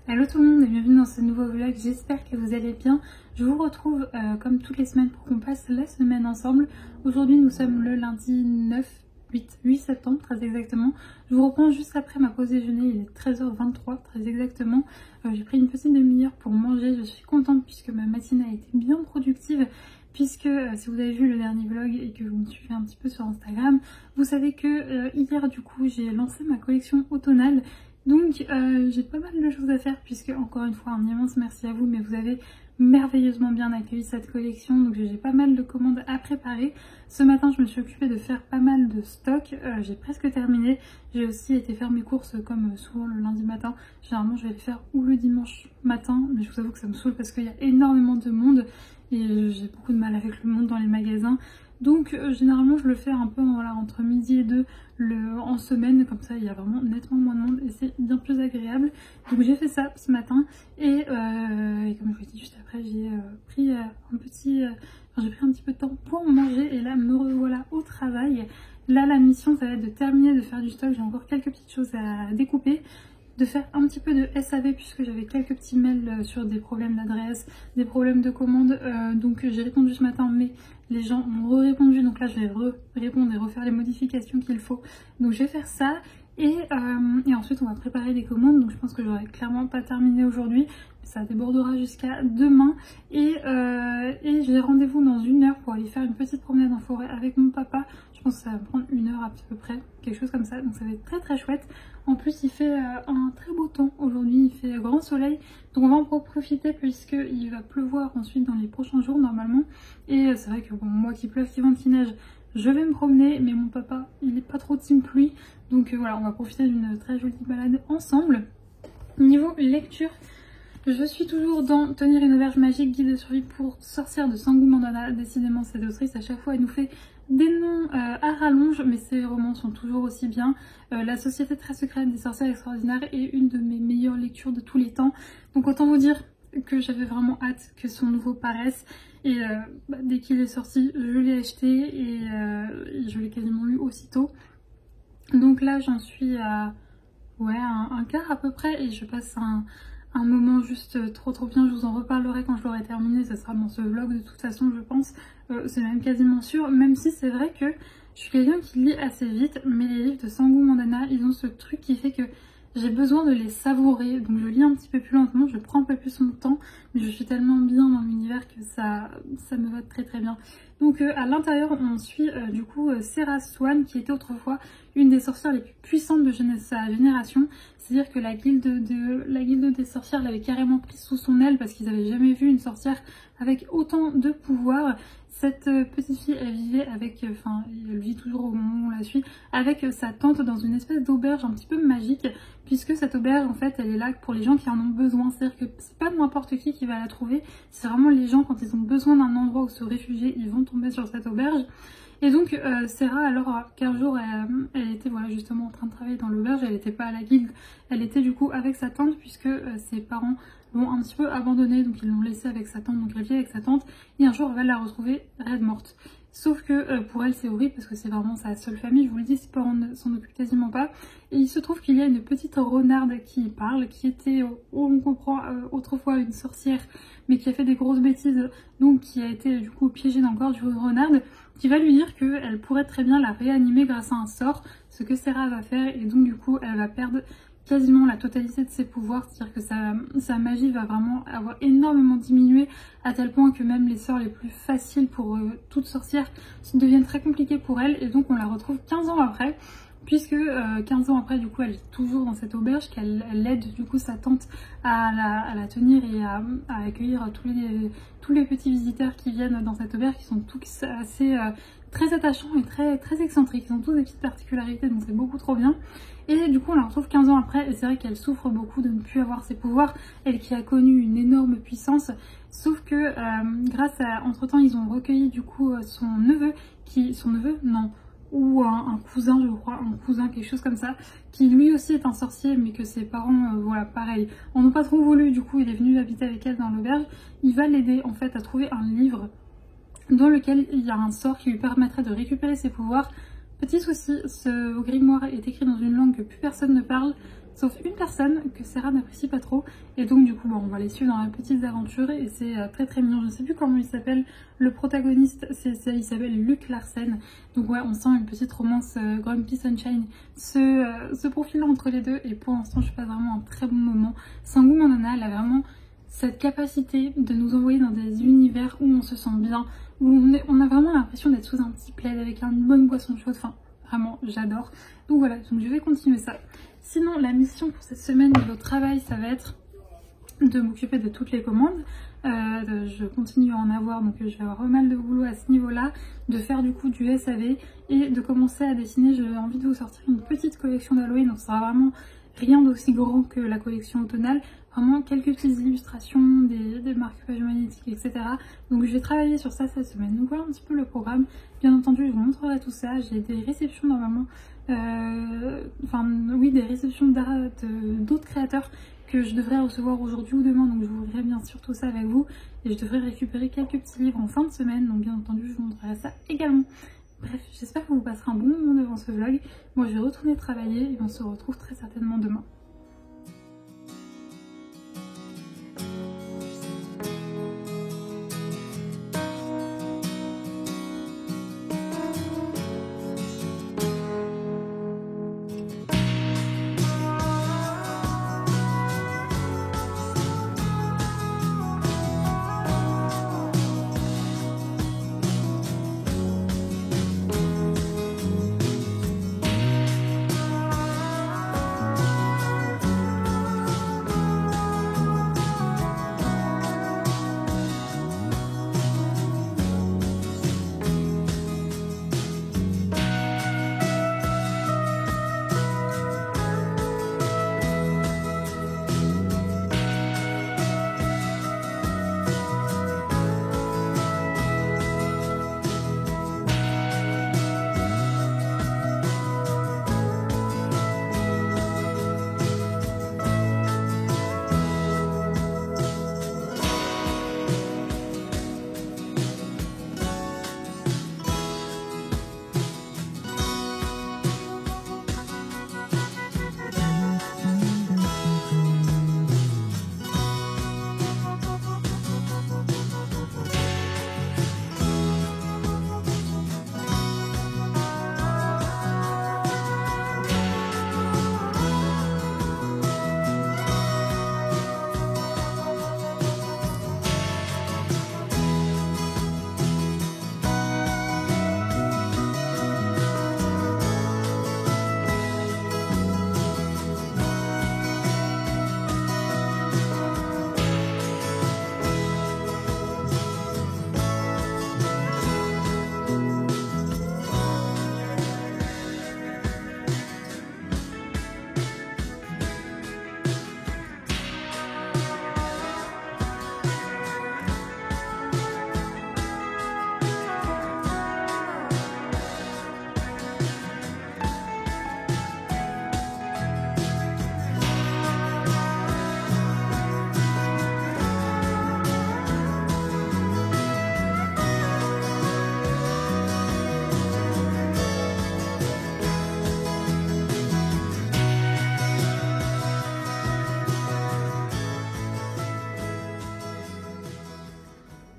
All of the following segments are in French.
Hello tout le monde et bienvenue dans ce nouveau vlog, j'espère que vous allez bien. Je vous retrouve comme toutes les semaines pour qu'on passe la semaine ensemble. Aujourd'hui nous sommes le lundi 8 septembre très exactement. Je vous reprends juste après ma pause déjeuner, il est 13h23 très exactement. J'ai pris une petite demi-heure pour manger, je suis contente puisque ma matinée a été bien productive. Puisque si vous avez vu le dernier vlog et que vous me suivez un petit peu sur Instagram, vous savez que hier du coup j'ai lancé ma collection automnale. Donc j'ai pas mal de choses à faire puisque encore une fois un immense merci à vous, mais vous avez merveilleusement bien accueilli cette collection, donc j'ai pas mal de commandes à préparer. Ce matin je me suis occupée de faire pas mal de stock, j'ai presque terminé. J'ai aussi été faire mes courses comme souvent le lundi matin. Généralement je vais les faire ou le dimanche matin, mais je vous avoue que ça me saoule parce qu'il y a énormément de monde et j'ai beaucoup de mal avec le monde dans les magasins. Donc généralement je le fais un peu voilà, entre midi et 2 en semaine, comme ça il y a vraiment nettement moins de monde et c'est bien plus agréable. Donc j'ai fait ça ce matin et comme je vous l'ai dit juste après, j'ai pris un petit peu de temps pour manger et là me revoilà au travail. Là la mission ça va être de terminer de faire du stock, j'ai encore quelques petites choses à découper, de faire un petit peu de SAV puisque j'avais quelques petits mails sur des problèmes d'adresse, des problèmes de commande, donc j'ai répondu ce matin mais les gens m'ont répondu, donc là je vais répondre et refaire les modifications qu'il faut. Donc je vais faire ça et ensuite on va préparer des commandes, donc je pense que j'aurai clairement pas terminé aujourd'hui, ça débordera jusqu'à demain et j'ai rendez-vous dans 1 heure pour aller faire une petite promenade en forêt avec mon papa. Je pense que ça va prendre 1 heure à peu près, quelque chose comme ça, donc ça va être très chouette. En plus il fait un très beau temps aujourd'hui, il fait grand soleil, donc on va en profiter puisqu'il va pleuvoir ensuite dans les prochains jours normalement. Et c'est vrai que bon, moi qui pleuve, qui vente, qui neige, je vais me promener, mais mon papa il est pas trop team pluie, donc voilà, on va profiter d'une très jolie balade ensemble. Niveau lecture, je suis toujours dans Tenir une auberge magique, guide de survie pour sorcières de Sangu Mandana. Décidément cette autrice à chaque fois elle nous fait des noms à rallonge, mais ces romans sont toujours aussi bien. La société très secrète des sorcières extraordinaires est une de mes meilleures lectures de tous les temps, donc autant vous dire que j'avais vraiment hâte que son nouveau paraisse. Et dès qu'il est sorti, je l'ai acheté et je l'ai quasiment lu aussitôt. Donc là j'en suis à ouais, un quart à peu près et je passe un moment juste trop bien. Je vous en reparlerai quand je l'aurai terminé, ça sera dans ce vlog de toute façon je pense, c'est même quasiment sûr, même si c'est vrai que je suis quelqu'un qui lit assez vite, mais les livres de Sangu Mandana ils ont ce truc qui fait que j'ai besoin de les savourer, donc je lis un petit peu plus lentement, je prends un peu plus mon temps, mais je suis tellement bien dans l'univers que ça me va très bien. Donc à l'intérieur on suit du coup Serah Swan qui était autrefois une des sorcières les plus puissantes de sa génération. C'est-à-dire que la guilde des sorcières l'avait carrément prise sous son aile parce qu'ils n'avaient jamais vu une sorcière avec autant de pouvoir. Cette petite fille, elle vivait avec, elle vit toujours au moment où on la suit, avec sa tante dans une espèce d'auberge un petit peu magique, puisque cette auberge, en fait, elle est là pour les gens qui en ont besoin. C'est-à-dire que c'est pas n'importe qui va la trouver, c'est vraiment les gens, quand ils ont besoin d'un endroit où se réfugier, ils vont tomber sur cette auberge. Et donc Serah, alors qu'un jour elle était voilà, justement en train de travailler dans l'auberge, elle n'était pas à la guilde, elle était du coup avec sa tante puisque ses parents l'ont un petit peu abandonnée, donc ils l'ont laissée avec sa tante, donc elle vit avec sa tante et un jour elle va la retrouver raide morte. Sauf que pour elle c'est horrible parce que c'est vraiment sa seule famille, je vous le dis, ses parents ne s'en occupent quasiment pas. Et il se trouve qu'il y a une petite renarde qui parle, qui était, on comprend, autrefois une sorcière, mais qui a fait des grosses bêtises, donc qui a été du coup piégée dans le corps du renarde, qui va lui dire qu'elle pourrait très bien la réanimer grâce à un sort, ce que Serah va faire, et donc du coup elle va perdre quasiment la totalité de ses pouvoirs, c'est-à-dire que sa magie va vraiment avoir énormément diminué à tel point que même les sorts les plus faciles pour toute sorcière deviennent très compliqués pour elle, et donc on la retrouve 15 ans après, puisque 15 ans après du coup elle est toujours dans cette auberge, qu'elle aide du coup sa tante à la tenir et à accueillir tous les petits visiteurs qui viennent dans cette auberge, qui sont tous assez très attachants et très excentriques, ils ont tous des petites particularités, donc c'est beaucoup trop bien. Et du coup on la retrouve 15 ans après et c'est vrai qu'elle souffre beaucoup de ne plus avoir ses pouvoirs, elle qui a connu une énorme puissance, sauf que entre temps ils ont recueilli du coup son neveu, ou un cousin, je crois, un cousin, quelque chose comme ça, qui lui aussi est un sorcier, mais que ses parents, voilà, pareil, en ont pas trop voulu, du coup il est venu habiter avec elle dans l'auberge. Il va l'aider en fait à trouver un livre dans lequel il y a un sort qui lui permettrait de récupérer ses pouvoirs. Petit souci, ce grimoire est écrit dans une langue que plus personne ne parle, sauf une personne que Sarah n'apprécie pas trop. Et donc du coup bon, on va les suivre dans la petite aventure et c'est très très mignon. Je ne sais plus comment il s'appelle, le protagoniste, il s'appelle Luke Larsen. Donc ouais, on sent une petite romance Grumpy Sunshine se profiler entre les deux. Et pour l'instant je passe vraiment un très bon moment. Sangu Mandana, elle a vraiment cette capacité de nous envoyer dans des univers où on se sent bien, où on a vraiment l'impression d'être sous un petit plaid avec une bonne boisson chaude. Enfin vraiment j'adore. Donc voilà, donc je vais continuer ça. Sinon la mission pour cette semaine niveau travail, ça va être de m'occuper de toutes les commandes. Je continue à en avoir, donc je vais avoir pas mal de boulot à ce niveau là, de faire du coup du SAV et de commencer à dessiner. J'ai envie de vous sortir une petite collection d'Halloween, donc ça sera vraiment rien d'aussi grand que la collection automnale, vraiment quelques petites illustrations, des marque-pages magnétiques, etc. Donc je vais travailler sur ça cette semaine. Donc voilà un petit peu le programme. Bien entendu je vous montrerai tout ça. J'ai des réceptions normalement, des réceptions d'autres créateurs que je devrais recevoir aujourd'hui ou demain, donc je vous verrai bien sûr tout ça avec vous. Et je devrais récupérer quelques petits livres en fin de semaine, donc bien entendu je vous montrerai ça également. Bref, j'espère que vous passerez un bon moment devant ce vlog. Moi je vais retourner travailler et on se retrouve très certainement demain.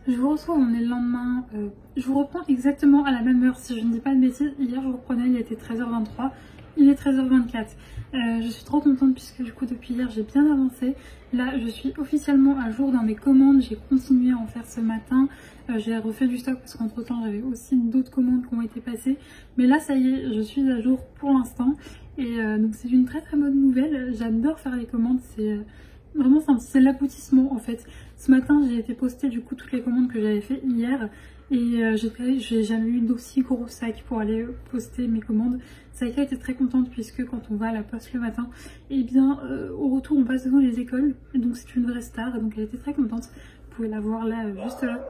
Je vous retrouve, on est le lendemain, je vous reprends exactement à la même heure si je ne dis pas de bêtises. Hier je vous reprenais, il était 13h23, il est 13h24. Je suis trop contente puisque du coup depuis hier j'ai bien avancé. Là je suis officiellement à jour dans mes commandes, j'ai continué à en faire ce matin. J'ai refait du stock parce qu'entre temps j'avais aussi d'autres commandes qui ont été passées. Mais là ça y est, je suis à jour pour l'instant. Et donc c'est une très très bonne nouvelle, j'adore faire les commandes, c'est... Vraiment c'est l'aboutissement en fait. Ce matin j'ai été poster du coup toutes les commandes que j'avais fait hier et j'ai jamais eu d'aussi gros sac pour aller poster mes commandes. Saïka était très contente puisque quand on va à la poste le matin, et bien au retour on passe devant les écoles, et donc c'est une vraie star, donc elle était très contente. Vous pouvez la voir là, juste là,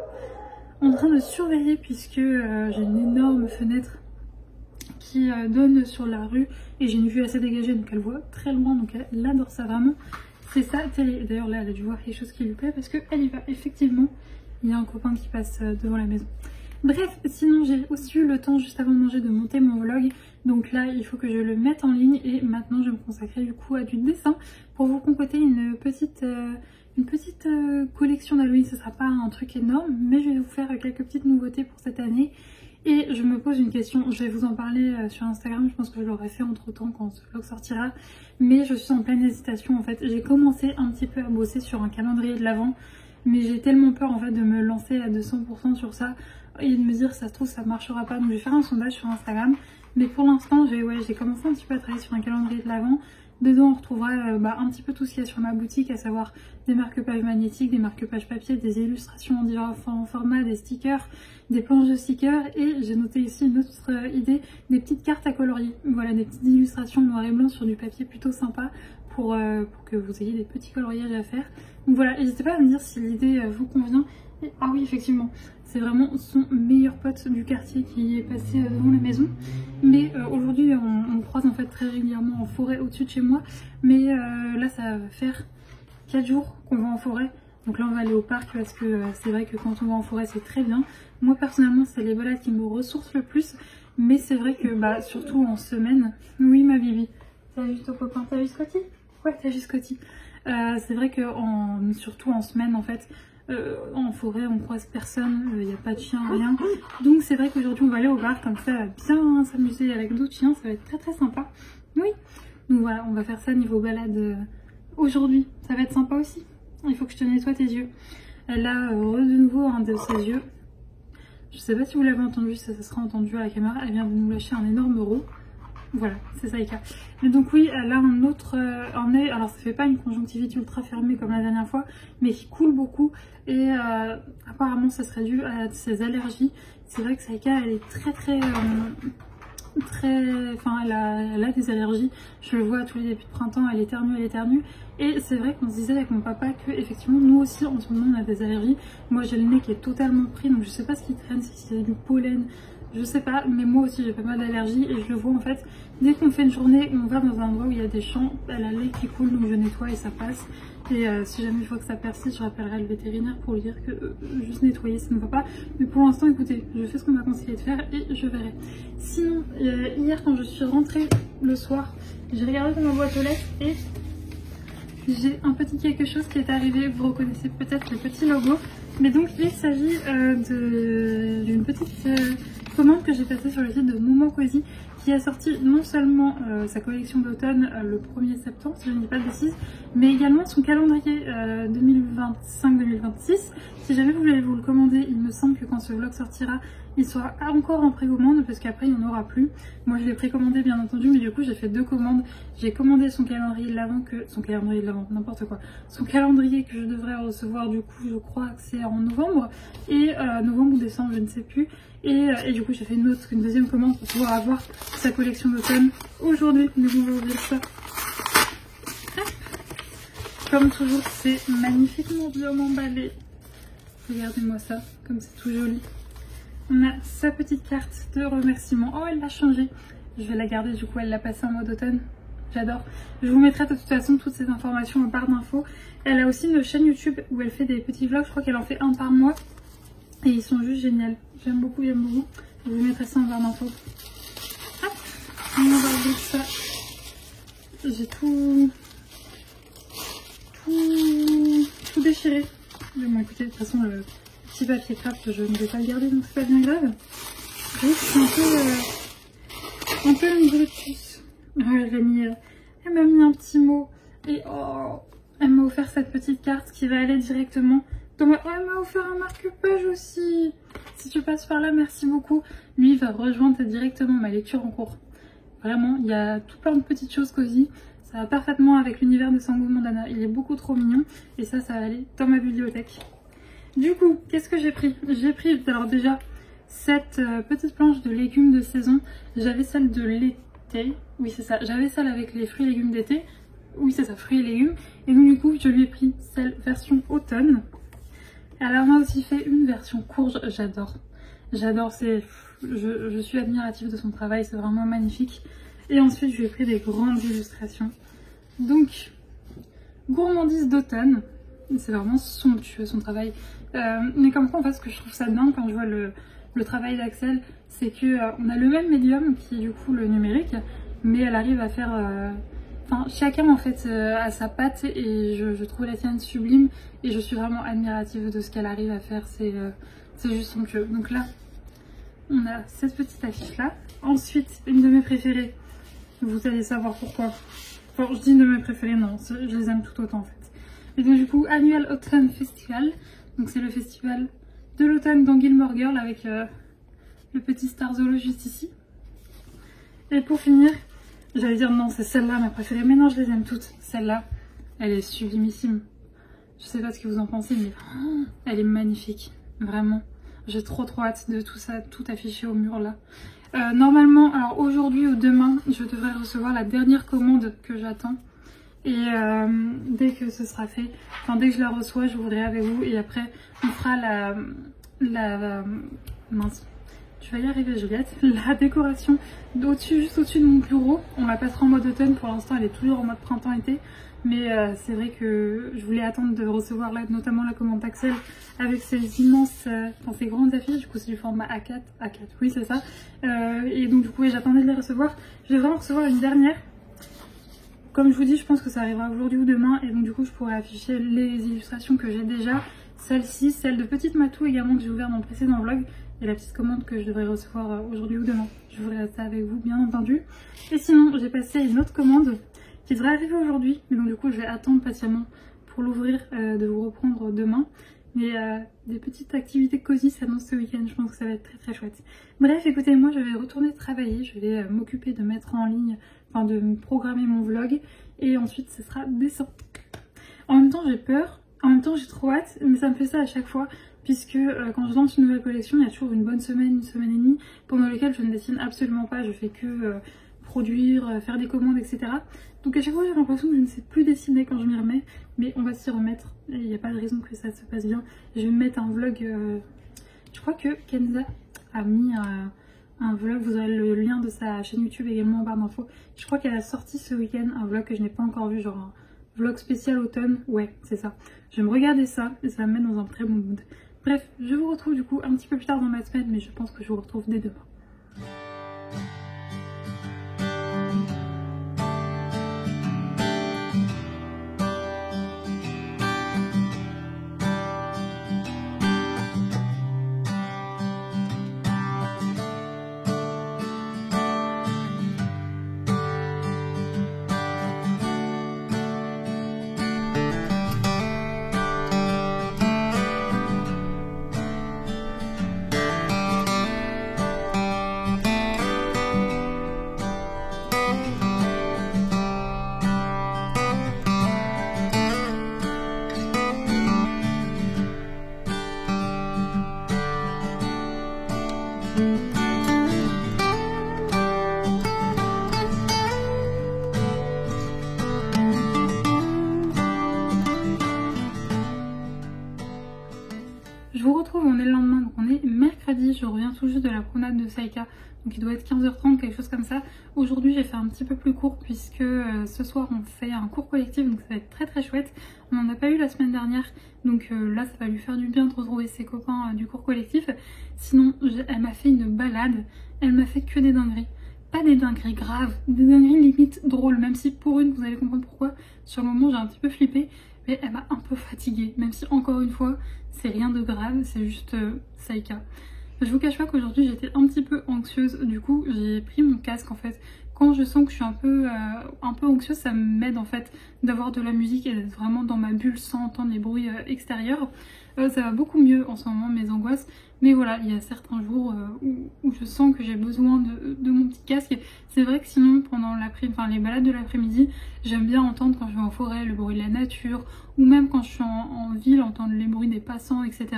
en train de surveiller puisque j'ai une énorme fenêtre qui donne sur la rue et j'ai une vue assez dégagée donc elle voit très loin, donc elle adore ça vraiment. C'est sa télé. D'ailleurs là elle a dû voir quelque chose qui lui plaît parce qu'elle y va effectivement. Il y a un copain qui passe devant la maison. Bref, sinon j'ai aussi eu le temps juste avant de manger de monter mon vlog. Donc là, il faut que je le mette en ligne et maintenant je vais me consacrer du coup à du dessin pour vous concocter une petite collection d'Halloween. Ce sera pas un truc énorme, mais je vais vous faire quelques petites nouveautés pour cette année. Et je me pose une question, je vais vous en parler sur Instagram, je pense que je l'aurai fait entre temps quand ce vlog sortira. Mais je suis en pleine hésitation en fait. J'ai commencé un petit peu à bosser sur un calendrier de l'Avent, mais j'ai tellement peur en fait de me lancer à 200% sur ça et de me dire ça se trouve ça marchera pas. Donc je vais faire un sondage sur Instagram. Mais pour l'instant j'ai commencé un petit peu à travailler sur un calendrier de l'Avent. Dedans on retrouvera un petit peu tout ce qu'il y a sur ma boutique, à savoir des marque-pages magnétiques, des marque-pages papier, des illustrations en différents formats, des stickers, des planches de stickers, et j'ai noté ici une autre idée, des petites cartes à colorier. Voilà, des petites illustrations noir et blanc sur du papier plutôt sympa pour que vous ayez des petits coloriages à faire. Donc voilà, n'hésitez pas à me dire si l'idée vous convient. Et, ah oui, effectivement, c'est vraiment son meilleur pote du quartier qui est passé devant la maison. Mais aujourd'hui, on le croise en fait très régulièrement en forêt au-dessus de chez moi. Mais là, ça va faire 4 jours qu'on va en forêt. Donc là, on va aller au parc parce que c'est vrai que quand on va en forêt, c'est très bien. Moi, personnellement, c'est les balades qui me ressourcent le plus. Mais c'est vrai que, surtout en semaine... Oui, ma Bibi. T'as vu ton copain? T'as vu Scotty? Ouais, t'as vu Scotty. C'est vrai que surtout en semaine, en fait... en forêt on croise personne, il n'y a pas de chien, rien. Donc c'est vrai qu'aujourd'hui on va aller au bar, comme ça bien s'amuser avec d'autres chiens, ça va être très très sympa. Oui, donc voilà, on va faire ça niveau balade aujourd'hui, ça va être sympa aussi. Il faut que je te nettoie tes yeux. Elle a de nouveau un de ses yeux. Je sais pas si vous l'avez entendu, ça sera entendu à la caméra, elle vient de nous lâcher un énorme euro. Voilà, c'est ça Ika. Mais donc oui, elle a un autre un œil, alors ça fait pas une conjonctivite ultra fermée comme la dernière fois, mais qui coule beaucoup et apparemment ça serait dû à ses allergies. C'est vrai que Saïka elle est très enfin elle a des allergies, je le vois à tous les débuts de printemps, elle éternue et c'est vrai qu'on se disait avec mon papa que effectivement nous aussi en ce moment on a des allergies. Moi j'ai le nez qui est totalement pris, donc je sais pas ce qui traîne, si c'est du pollen, je sais pas, mais moi aussi j'ai pas mal d'allergies et je le vois en fait. Dès qu'on fait une journée, on va dans un endroit où il y a des champs, elle a le lait qui coule, donc je nettoie et ça passe. Et si jamais je vois que ça persiste, je rappellerai le vétérinaire pour lui dire que juste nettoyer ça ne va pas. Mais pour l'instant, écoutez, je fais ce qu'on m'a conseillé de faire et je verrai. Sinon, hier quand je suis rentrée le soir, j'ai regardé dans ma boîte aux lettres et j'ai un petit quelque chose qui est arrivé. Vous reconnaissez peut-être le petit logo. Mais donc il s'agit d'une petite commande que j'ai passée sur le site de Momo Cozy, qui a sorti non seulement sa collection d'automne le 1er septembre, si je ne dis pas de bêtises, mais également son calendrier 2025-2026. Si jamais vous voulez vous le commander, il me semble que quand ce vlog sortira, il sera encore en précommande parce qu'après il n'y en aura plus. Moi je l'ai précommandé bien entendu, mais du coup j'ai fait 2 commandes. J'ai commandé son calendrier de l'Avent, n'importe quoi. Son calendrier que je devrais recevoir du coup, je crois que c'est en novembre, et novembre ou décembre, je ne sais plus. Et du coup j'ai fait une deuxième commande pour pouvoir avoir sa collection d'automne aujourd'hui. Donc on va ouvrir ça. Comme toujours, c'est magnifiquement bien emballé. Regardez-moi ça, comme c'est tout joli. On a sa petite carte de remerciement. Oh, elle l'a changée. Je vais la garder, du coup, elle l'a passée en mode automne. J'adore. Je vous mettrai de toute façon toutes ces informations en barre d'infos. Elle a aussi une chaîne YouTube où elle fait des petits vlogs. Je crois qu'elle en fait un par mois. Et ils sont juste géniaux. J'aime beaucoup, j'aime beaucoup. Je vous mettrai ça en barre d'infos. Hop, on va ouvrir ça. J'ai tout déchiré. Bon, écoutez, de toute façon, le petit papier craft, je ne vais pas le garder, donc c'est pas bien grave. Juste un peu une de puce. Elle m'a mis un petit mot. Et oh, elle m'a offert cette petite carte qui va aller directement dans ma... Oh, elle m'a offert un marque-page aussi. Si tu passes par là, merci beaucoup. Lui, il va rejoindre directement ma lecture en cours. Vraiment, il y a tout plein de petites choses cosy. Ça va parfaitement avec l'univers de Sango Mandana. Il est beaucoup trop mignon. Et ça va aller dans ma bibliothèque. Du coup, qu'est-ce que j'ai pris? J'ai pris, alors déjà, cette petite planche de légumes de saison. J'avais celle de l'été. Oui, c'est ça. J'avais celle avec les fruits et légumes d'été. Oui, c'est ça, fruits et légumes. Et donc, du coup, je lui ai pris celle version automne. Elle m'a aussi fait une version courge. J'adore. J'adore, je suis admirative de son travail. C'est vraiment magnifique. Et ensuite, je lui ai pris des grandes illustrations. Donc, gourmandise d'automne. C'est vraiment somptueux son travail. Mais comme quoi, en fait, ce que je trouve ça dingue quand je vois le travail d'Axel, c'est que on a le même médium qui est du coup le numérique, mais elle arrive à faire... Enfin, chacun en fait a sa patte et je trouve la tienne sublime et je suis vraiment admirative de ce qu'elle arrive à faire, c'est juste somptueux. Donc là, on a cette petite affiche là. Ensuite, une de mes préférées, vous allez savoir pourquoi. Enfin, je dis une de mes préférées, non, je les aime tout autant en fait. Et donc du coup, Annual Autumn Festival, donc c'est le festival de l'automne dans Gilmore Girl avec le petit Starzolo juste ici. Et pour finir, j'allais dire non, c'est celle-là ma préférée, mais non, je les aime toutes. Celle-là, elle est sublimissime. Je sais pas ce que vous en pensez, mais elle est magnifique, vraiment. J'ai trop hâte de tout ça, tout affiché au mur là. Normalement, alors aujourd'hui ou demain, je devrais recevoir la dernière commande que j'attends. Et dès que ce sera fait, enfin dès que je la reçois, je voudrais avec vous. Et après, on fera mince, tu vas y arriver Juliette, la décoration juste au-dessus de mon bureau. On la passera en mode automne, pour l'instant elle est toujours en mode printemps-été. Mais c'est vrai que je voulais attendre de recevoir là, notamment la commande Axel avec ces immenses, enfin ces grandes affiches. Du coup c'est du format A4, oui c'est ça. Et donc du coup j'attendais de les recevoir. Je vais vraiment recevoir une dernière. Comme je vous dis, je pense que ça arrivera aujourd'hui ou demain. Et donc du coup je pourrai afficher les illustrations que j'ai déjà. Celle-ci, celle de Petite Matou également que j'ai ouvert dans le précédent vlog. Et la petite commande que je devrais recevoir aujourd'hui ou demain. Je voudrais rester avec vous bien entendu. Et sinon j'ai passé une autre commande qui devrait arriver aujourd'hui, mais donc du coup je vais attendre patiemment pour l'ouvrir, de vous reprendre demain. Mais des petites activités cosy s'annoncent ce week-end, je pense que ça va être très très chouette. Bref, écoutez, moi je vais retourner travailler, je vais m'occuper de mettre en ligne, enfin de programmer mon vlog, et ensuite ce sera décent. En même temps j'ai peur, en même temps j'ai trop hâte, mais ça me fait ça à chaque fois, puisque quand je lance une nouvelle collection, il y a toujours une semaine et demie, pendant lesquelles je ne dessine absolument pas, je fais que... produire, faire des commandes, etc. Donc à chaque fois j'ai l'impression que je ne sais plus dessiner quand je m'y remets, mais on va s'y remettre et il n'y a pas de raison que ça se passe bien. Je vais mettre un vlog, je crois que Kenza a mis un vlog, vous aurez le lien de sa chaîne YouTube également en barre d'infos. Je crois qu'elle a sorti ce week-end un vlog que je n'ai pas encore vu, genre un vlog spécial automne, ouais c'est ça. Je vais me regarder ça et ça va me mettre dans un très bon mood. Bref, je vous retrouve du coup un petit peu plus tard dans ma semaine, mais je pense que je vous retrouve dès demain. Je vous retrouve, on est le lendemain, donc on est mercredi, je reviens tout juste de la promenade de Saïka, donc il doit être 15h30, quelque chose comme ça. Aujourd'hui j'ai fait un petit peu plus court puisque ce soir on fait un cours collectif, donc ça va être très très chouette. On n'en a pas eu la semaine dernière, donc là ça va lui faire du bien de retrouver ses copains du cours collectif. Sinon elle m'a fait une balade, elle m'a fait que des dingueries. Pas des dingueries graves, des dingueries limite drôles, même si pour une, vous allez comprendre pourquoi, sur le moment j'ai un petit peu flippé. Mais elle m'a un peu fatiguée, même si encore une fois, c'est rien de grave, c'est juste Saïka. Je vous cache pas qu'aujourd'hui j'étais un petit peu anxieuse, du coup j'ai pris mon casque en fait. Quand je sens que je suis un peu anxieuse, ça m'aide en fait d'avoir de la musique et d'être vraiment dans ma bulle sans entendre les bruits extérieurs. Ça va beaucoup mieux en ce moment, mes angoisses. Mais voilà, il y a certains jours où je sens que j'ai besoin de mon petit casque. C'est vrai que sinon, pendant les balades de l'après-midi, j'aime bien entendre quand je vais en forêt le bruit de la nature, ou même quand je suis en ville, entendre les bruits des passants, etc.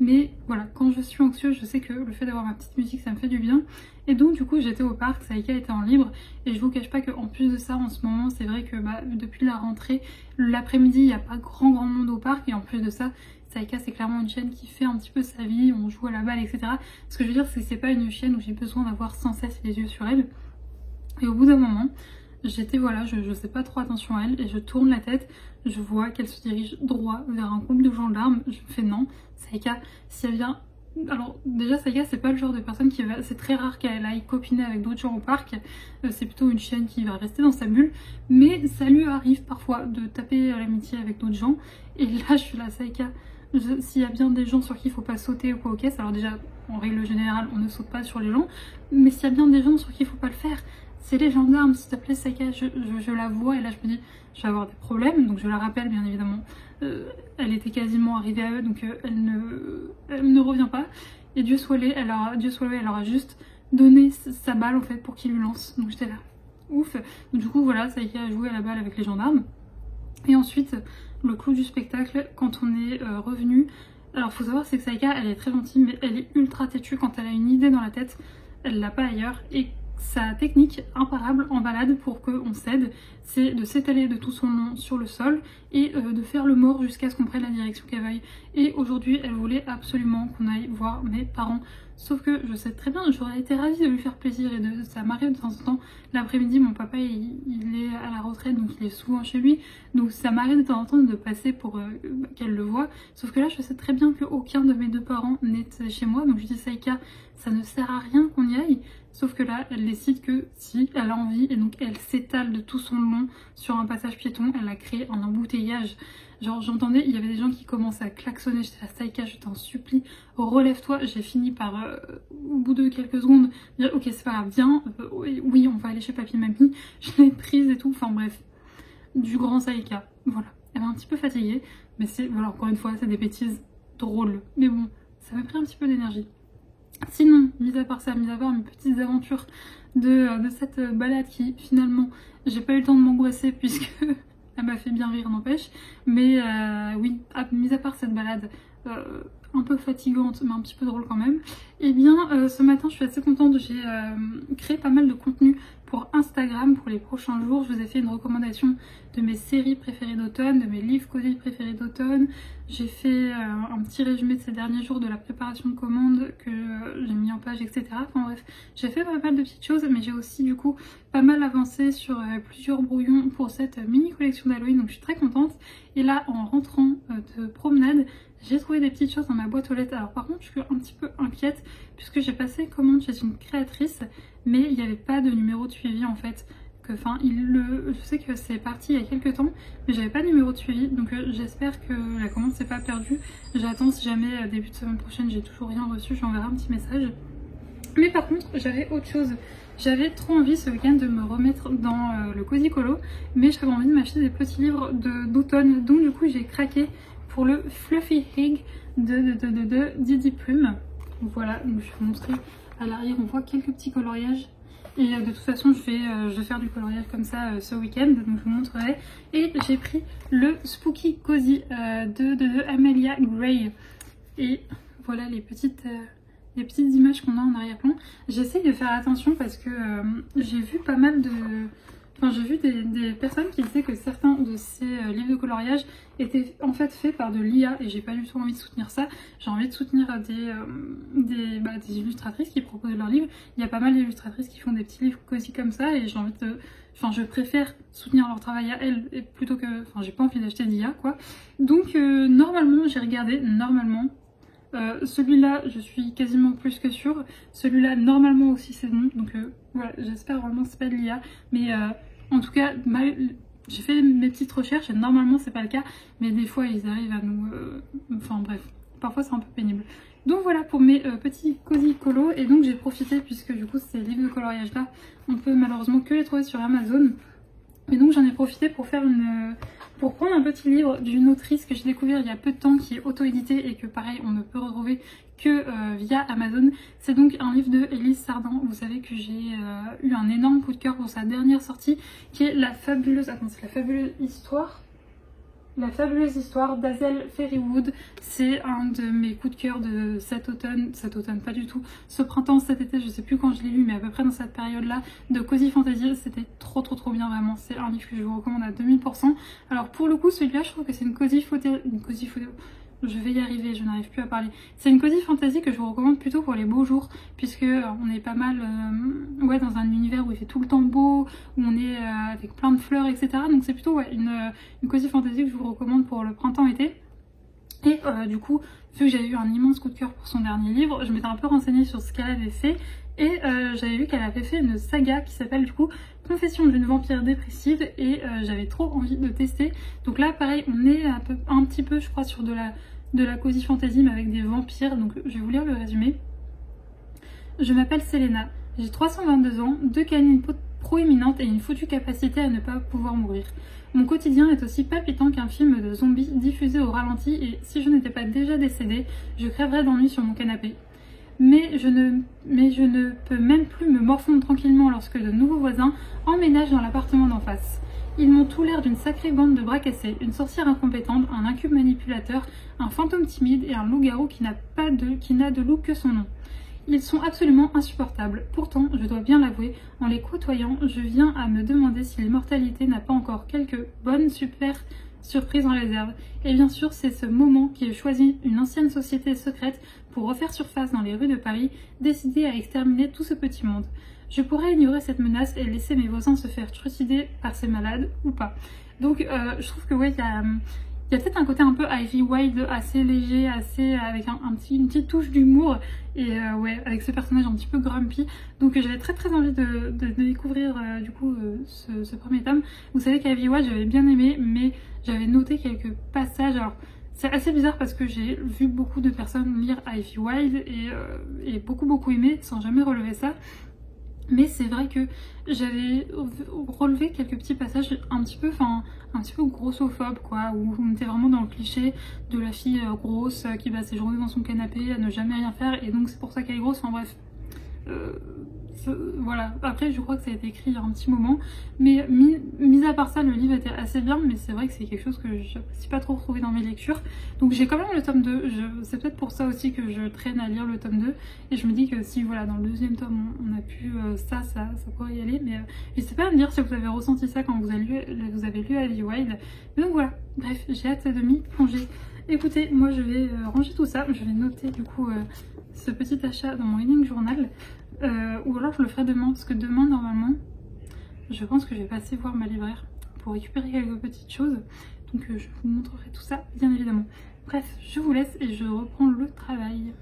Mais voilà, quand je suis anxieuse, je sais que le fait d'avoir ma petite musique, ça me fait du bien. Et donc du coup, j'étais au parc, Saïka était en libre, et je vous cache pas qu'en plus de ça, en ce moment, c'est vrai que depuis la rentrée, l'après-midi, il n'y a pas grand monde au parc, et en plus de ça, Saïka c'est clairement une chienne qui fait un petit peu sa vie, on joue à la balle, etc. Ce que je veux dire c'est que c'est pas une chienne où j'ai besoin d'avoir sans cesse les yeux sur elle. Et au bout d'un moment, j'étais voilà, je fais pas trop attention à elle et je tourne la tête, je vois qu'elle se dirige droit vers un groupe de gendarmes. Je me fais non, Saïka, si elle vient Alors déjà Saïka c'est pas le genre de personne qui va, c'est très rare qu'elle aille copiner avec d'autres gens au parc, c'est plutôt une chienne qui va rester dans sa bulle, mais ça lui arrive parfois de taper à l'amitié avec d'autres gens, et là je suis là Saïka, s'il y a bien des gens sur qui il faut pas sauter ou quoi aux caisses, alors déjà en règle générale on ne saute pas sur les gens, mais s'il y a bien des gens sur qui il faut pas le faire, c'est les gendarmes, s'il te plaît Saïka, je la vois et là je me dis je vais avoir des problèmes, donc je la rappelle bien évidemment. Elle était quasiment arrivée à eux, donc elle ne revient pas. Et Dieu soit loué, elle aura juste donné sa balle en fait pour qu'il lui lance. Donc j'étais là, ouf. Donc, du coup voilà, Saïka a joué à la balle avec les gendarmes. Et ensuite, le clou du spectacle, quand on est revenu. Alors faut savoir c'est que Saïka, elle est très gentille, mais elle est ultra têtue. Quand elle a une idée dans la tête, elle l'a pas ailleurs. Et sa technique imparable en balade pour qu'on cède, c'est de s'étaler de tout son long sur le sol et de faire le mort jusqu'à ce qu'on prenne la direction qu'elle veuille. Et aujourd'hui, elle voulait absolument qu'on aille voir mes parents. Sauf que je sais très bien, j'aurais été ravie de lui faire plaisir et ça m'arrive de temps en temps. L'après-midi, mon papa il est à la retraite, donc il est souvent chez lui. Donc ça m'arrive de temps en temps de passer pour qu'elle le voie. Sauf que là, je sais très bien qu'aucun de mes deux parents n'est chez moi. Donc je dis Saïka, ça ne sert à rien qu'on y aille. Sauf que là, elle décide que si, elle a envie et donc elle s'étale de tout son long sur un passage piéton. Elle a créé un embouteillage. Genre j'entendais, il y avait des gens qui commençaient à klaxonner. J'étais là, Saïka, je t'en supplie, relève-toi. J'ai fini par, au bout de quelques secondes, dire ok c'est pas grave, viens, oui on va aller chez papy et mamie. Je l'ai prise et tout, enfin bref, du grand Saïka. Voilà, elle m'a un petit peu fatiguée, mais c'est, voilà, encore une fois, c'est des bêtises drôles. Mais bon, ça m'a pris un petit peu d'énergie. Sinon, mis à part ça, mis à part mes petites aventures de cette balade qui finalement j'ai pas eu le temps de m'angoisser puisque elle m'a fait bien rire n'empêche, mais oui, mis à part cette balade un peu fatigante mais un petit peu drôle quand même, et bien ce matin je suis assez contente, j'ai créé pas mal de contenu pour Instagram pour les prochains jours. Je vous ai fait une recommandation de mes séries préférées d'automne, de mes livres cosy préférés d'automne. J'ai fait un petit résumé de ces derniers jours de la préparation de commandes que j'ai mis en page, etc. Enfin bref, j'ai fait pas mal de petites choses, mais j'ai aussi du coup pas mal avancé sur plusieurs brouillons pour cette mini collection d'Halloween, donc je suis très contente. Et là, en rentrant de promenade, j'ai trouvé des petites choses dans ma boîte aux lettres. Alors par contre, je suis un petit peu inquiète puisque j'ai passé commande chez une créatrice, mais il n'y avait pas de numéro de suivi en fait. Enfin, je sais que c'est parti il y a quelques temps, mais j'avais pas de numéro de suivi, donc j'espère que la commande s'est pas perdue. J'attends, si jamais début de semaine prochaine j'ai toujours rien reçu, j'enverrai un petit message. Mais par contre, j'avais autre chose. J'avais trop envie ce week-end de me remettre dans le Cozy Colo, mais j'avais envie de m'acheter des petits livres d'automne, donc du coup j'ai craqué pour le Fluffy Hig de Didi Plume. Voilà, donc je vais vous montrer à l'arrière, on voit quelques petits coloriages. Et de toute façon je vais faire du coloriage comme ça ce week-end, donc je vous montrerai. Et j'ai pris le Spooky Cozy de Amelia Gray. Et voilà les petites images qu'on a en arrière-plan. J'essaye de faire attention parce que j'ai vu pas mal de... Enfin, j'ai vu des personnes qui disaient que certains de ces livres de coloriage étaient en fait faits par de l'IA et j'ai pas du tout envie de soutenir ça. J'ai envie de soutenir des illustratrices qui proposent leurs livres. Il y a pas mal d'illustratrices qui font des petits livres cosy comme ça et j'ai envie de... Enfin, je préfère soutenir leur travail à elles plutôt que... Enfin, j'ai pas envie d'acheter d'IA quoi. Donc, normalement, j'ai regardé, normalement... celui-là je suis quasiment plus que sûre, celui-là normalement aussi c'est bon, donc voilà, j'espère vraiment que c'est pas de l'IA, mais en tout cas j'ai fait mes petites recherches et normalement c'est pas le cas, mais des fois ils arrivent à nous... enfin bref, parfois c'est un peu pénible. Donc voilà pour mes petits cozy colos, et donc j'ai profité puisque du coup ces livres de coloriage là on peut malheureusement que les trouver sur Amazon. Et donc j'en ai profité pour faire pour prendre un petit livre d'une autrice que j'ai découvert il y a peu de temps, qui est auto-édité et que pareil on ne peut retrouver que via Amazon. C'est donc un livre de Élise Sardin. Vous savez que j'ai eu un énorme coup de cœur pour sa dernière sortie, qui est la fabuleuse histoire d'Hazel Fairywood. C'est un de mes coups de cœur de cet automne, pas du tout, ce printemps, cet été, je sais plus quand je l'ai lu, mais à peu près dans cette période là de Cozy Fantasy. C'était trop bien vraiment, c'est un livre que je vous recommande à 2000%. Alors pour le coup celui-là je trouve que c'est une cozy je vais y arriver, je n'arrive plus à parler. C'est une cozy fantasy que je vous recommande plutôt pour les beaux jours, puisque on est pas mal dans un univers où il fait tout le temps beau, où on est avec plein de fleurs, etc. Donc c'est plutôt une cozy fantasy que je vous recommande pour le printemps-été. Et du coup, vu que j'avais eu un immense coup de cœur pour son dernier livre, je m'étais un peu renseignée sur ce qu'elle avait fait. Et j'avais vu qu'elle avait fait une saga qui s'appelle du coup Confession d'une vampire dépressive, et j'avais trop envie de tester. Donc là pareil, on est un petit peu je crois sur de la cozy fantasy mais avec des vampires. Donc je vais vous lire le résumé. Je m'appelle Selena, j'ai 322 ans, 2 canines proéminentes et une foutue capacité à ne pas pouvoir mourir. Mon quotidien est aussi palpitant qu'un film de zombies diffusé au ralenti, et si je n'étais pas déjà décédée, je crèverais d'ennui sur mon canapé. Mais je ne peux même plus me morfondre tranquillement lorsque de nouveaux voisins emménagent dans l'appartement d'en face. Ils m'ont tout l'air d'une sacrée bande de bras cassés, une sorcière incompétente, un incube manipulateur, un fantôme timide et un loup-garou qui n'a de loup que son nom. Ils sont absolument insupportables. Pourtant, je dois bien l'avouer, en les côtoyant, je viens à me demander si l'immortalité n'a pas encore quelques bonnes super surprises en réserve. Et bien sûr, c'est ce moment qui a choisi une ancienne société secrète pour refaire surface dans les rues de Paris, décidée à exterminer tout ce petit monde. Je pourrais ignorer cette menace et laisser mes voisins se faire trucider par ces malades, ou pas. Donc je trouve que ouais, il y a peut-être un côté un peu Ivy Wild, assez léger, assez avec une petite touche d'humour, et ouais, avec ce personnage un petit peu grumpy. Donc j'avais très envie de découvrir du coup ce premier tome. Vous savez qu'Ivy Wild j'avais bien aimé, mais j'avais noté quelques passages. Alors c'est assez bizarre parce que j'ai vu beaucoup de personnes lire Ivy Wild et beaucoup aimé sans jamais relever ça. Mais c'est vrai que j'avais relevé quelques petits passages un petit peu grossophobes, quoi, où on était vraiment dans le cliché de la fille grosse qui passe ses journées dans son canapé à ne jamais rien faire, et donc c'est pour ça qu'elle est grosse. Enfin bref, voilà. Après je crois que ça a été écrit il y a un petit moment, mais mis à part ça, le livre était assez bien, mais c'est vrai que c'est quelque chose que j'apprécie pas trop retrouver dans mes lectures. Donc j'ai quand même le tome 2, c'est peut-être pour ça aussi que je traîne à lire le tome 2, et je me dis que si voilà, dans le deuxième tome on a pu ça pourrait y aller. Mais n'hésitez pas à me dire si vous avez ressenti ça quand vous avez lu Ivy Wild. Mais donc voilà, bref, j'ai hâte de m'y plonger. Écoutez, moi je vais ranger tout ça, je vais noter du coup ce petit achat dans mon reading journal, ou alors je le ferai demain, parce que demain normalement je pense que je vais passer voir ma libraire pour récupérer quelques petites choses, donc je vous montrerai tout ça bien évidemment. Bref, je vous laisse et je reprends le travail.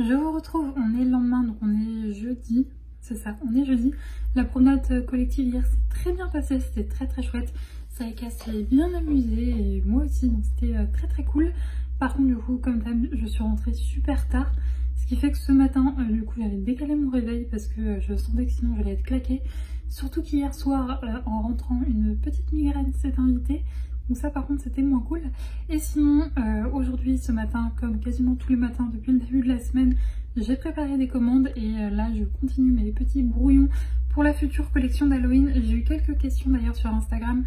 Je vous retrouve, on est le lendemain, donc on est jeudi, c'est ça, on est jeudi. La promenade collective hier s'est très bien passée, c'était très chouette. Ça s'est bien amusé et moi aussi, donc c'était très cool. Par contre du coup comme d'hab je suis rentrée super tard, ce qui fait que ce matin du coup j'avais décalé mon réveil parce que je sentais que sinon j'allais être claquée. Surtout qu'hier soir en rentrant une petite migraine s'est invitée. Donc ça par contre c'était moins cool. Et sinon aujourd'hui ce matin, comme quasiment tous les matins depuis le début de la semaine, j'ai préparé des commandes et là je continue mes petits brouillons pour la future collection d'Halloween. J'ai eu quelques questions d'ailleurs sur Instagram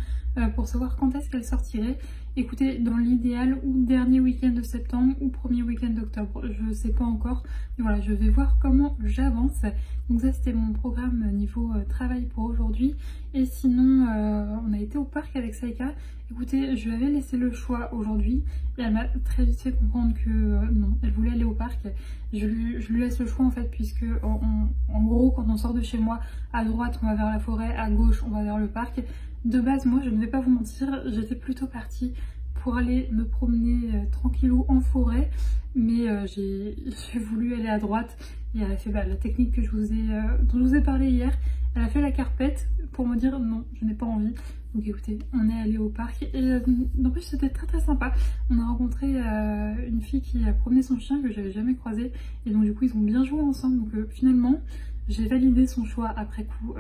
pour savoir quand est-ce qu'elle sortirait. Écoutez, dans l'idéal, ou dernier week-end de septembre ou premier week-end d'octobre, je sais pas encore. Mais voilà, je vais voir comment j'avance. Donc ça c'était mon programme niveau travail pour aujourd'hui. Et sinon, on a été au parc avec Saïka. Écoutez, je lui avais laissé le choix aujourd'hui et elle m'a très vite fait comprendre que non, elle voulait aller au parc. Je lui laisse le choix en fait, puisque en gros quand on sort de chez moi, à droite on va vers la forêt, à gauche on va vers le parc. De base, moi je ne vais pas vous mentir, j'étais plutôt partie pour aller me promener tranquillou en forêt, mais j'ai voulu aller à droite et elle a fait la technique que dont je vous ai parlé hier. Elle a fait la carpette pour me dire non, je n'ai pas envie. Donc écoutez, on est allé au parc et en plus c'était très sympa. On a rencontré une fille qui a promené son chien que j'avais jamais croisé et donc du coup ils ont bien joué ensemble. Donc finalement j'ai validé son choix après coup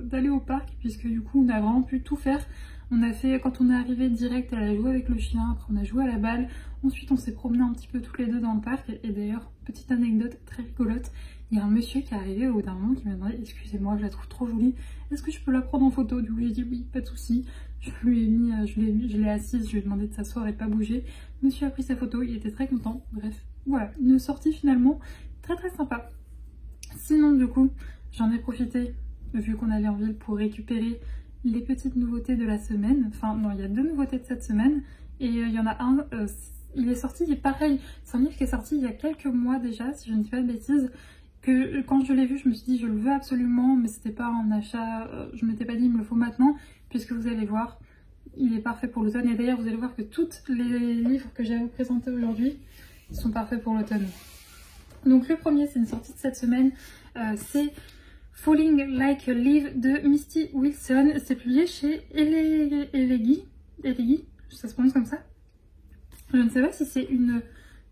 d'aller au parc, puisque du coup on a vraiment pu tout faire. On a fait, quand on est arrivé direct, elle a joué avec le chien, après on a joué à la balle, ensuite on s'est promené un petit peu tous les deux dans le parc. Et d'ailleurs, petite anecdote très rigolote, il y a un monsieur qui est arrivé au bout d'un moment qui m'a demandé: excusez-moi, je la trouve trop jolie, est-ce que je peux la prendre en photo? Du coup j'ai dit oui, pas de souci. Je l'ai assise, je lui ai demandé de s'asseoir et pas bouger. Monsieur a pris sa photo, il était très content. Bref, voilà, une sortie finalement très sympa. Sinon du coup, j'en ai profité, vu qu'on allait en ville, pour récupérer les petites nouveautés de la semaine. Enfin non, il y a 2 nouveautés de cette semaine. Et il y en a un, il est sorti, il est pareil. C'est un livre qui est sorti il y a quelques mois déjà, si je ne dis pas de bêtises. Que quand je l'ai vu, je me suis dit je le veux absolument, mais c'était pas un achat, je m'étais pas dit il me le faut maintenant, puisque vous allez voir, il est parfait pour l'automne. Et d'ailleurs vous allez voir que tous les livres que j'ai à vous présenter aujourd'hui sont parfaits pour l'automne. Donc le premier, c'est une sortie de cette semaine, c'est Falling Like a Leaf de Misty Wilson. C'est publié chez Elegi, ça se prononce comme ça. Je ne sais pas si c'est une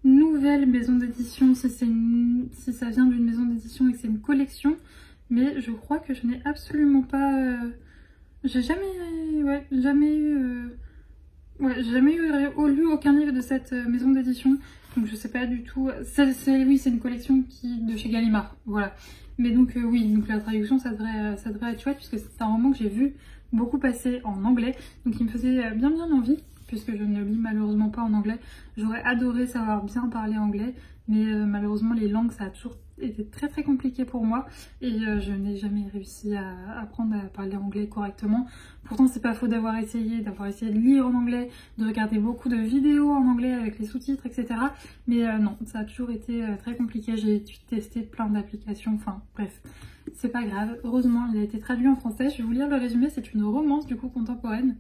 nouvelle maison d'édition, si ça vient d'une maison d'édition et que c'est une collection, mais je crois que je n'ai absolument pas... j'ai jamais lu aucun livre de cette maison d'édition, donc je sais pas du tout. Oui, c'est une collection de chez Gallimard, voilà. Mais donc oui, donc la traduction ça devrait être chouette, puisque c'est un roman que j'ai vu beaucoup passer en anglais, donc il me faisait bien envie, puisque je ne lis malheureusement pas en anglais. J'aurais adoré savoir bien parler anglais, mais malheureusement les langues ça a toujours été très compliqué pour moi, et je n'ai jamais réussi à apprendre à parler anglais correctement. Pourtant c'est pas faux d'avoir essayé de lire en anglais, de regarder beaucoup de vidéos en anglais avec les sous-titres, etc. Mais non, ça a toujours été très compliqué. J'ai testé plein d'applications, enfin bref, c'est pas grave. Heureusement il a été traduit en français. Je vais vous lire le résumé, c'est une romance du coup contemporaine.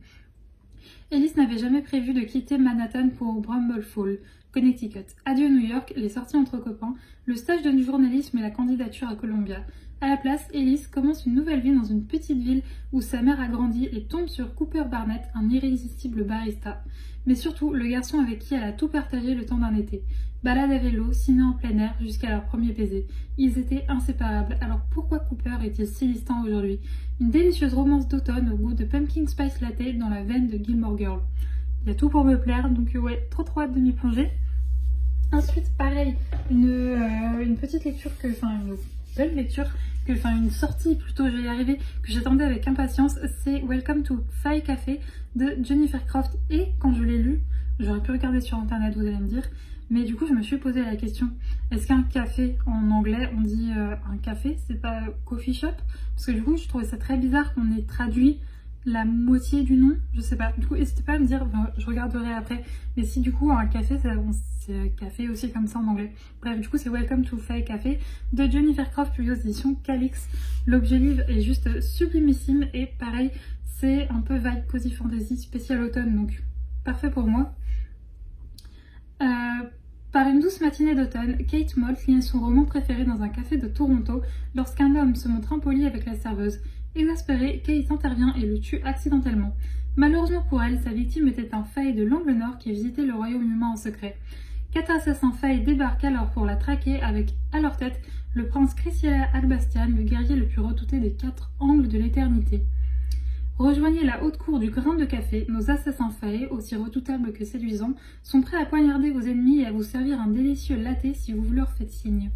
Alice n'avait jamais prévu de quitter Manhattan pour Bramblefoll, Connecticut. Adieu New York, les sorties entre copains, le stage de journalisme et la candidature à Columbia. À la place, Alice commence une nouvelle vie dans une petite ville où sa mère a grandi et tombe sur Cooper Barnett, un irrésistible barista. Mais surtout, le garçon avec qui elle a tout partagé le temps d'un été. Balade à vélo, ciné en plein air, jusqu'à leur premier baiser. Ils étaient inséparables, alors pourquoi Cooper est-il si distant aujourd'hui? Une délicieuse romance d'automne au goût de pumpkin spice latte dans la veine de Gilmore Girl. Il y a tout pour me plaire, donc ouais, trop hâte de m'y plonger. Ensuite, pareil, une petite lecture une belle lecture, une sortie plutôt, je vais y arriver, que j'attendais avec impatience, c'est Welcome to Thai Café de Jennifer Croft. Et quand je l'ai lu, j'aurais pu regarder sur internet, vous allez me dire, mais du coup je me suis posé la question, est-ce qu'un café en anglais on dit un café, c'est pas coffee shop? Parce que du coup je trouvais ça très bizarre qu'on ait traduit la moitié du nom, je sais pas. Du coup n'hésitez pas à me dire, je regarderai après, mais si du coup un café c'est café aussi comme ça en anglais. Bref, du coup c'est Welcome to Thai Café de Jennifer Croft, publié aux éditions Calix. L'objet livre est juste sublimissime et pareil, c'est un peu vibe cozy fantasy spécial automne, donc parfait pour moi. Par une douce matinée d'automne, Kate Moult lit son roman préféré dans un café de Toronto lorsqu'un homme se montre impoli avec la serveuse. Exaspérée, Kate intervient et le tue accidentellement. Malheureusement pour elle, sa victime était un faille de l'Angle Nord qui visitait le royaume humain en secret. 4 assassins failles débarquent alors pour la traquer avec, à leur tête, le prince Cristiela Albastian, le guerrier le plus redouté des 4 angles de l'éternité. Rejoignez la haute cour du grain de café, nos assassins failles, aussi redoutables que séduisants, sont prêts à poignarder vos ennemis et à vous servir un délicieux latte si vous leur faites signe.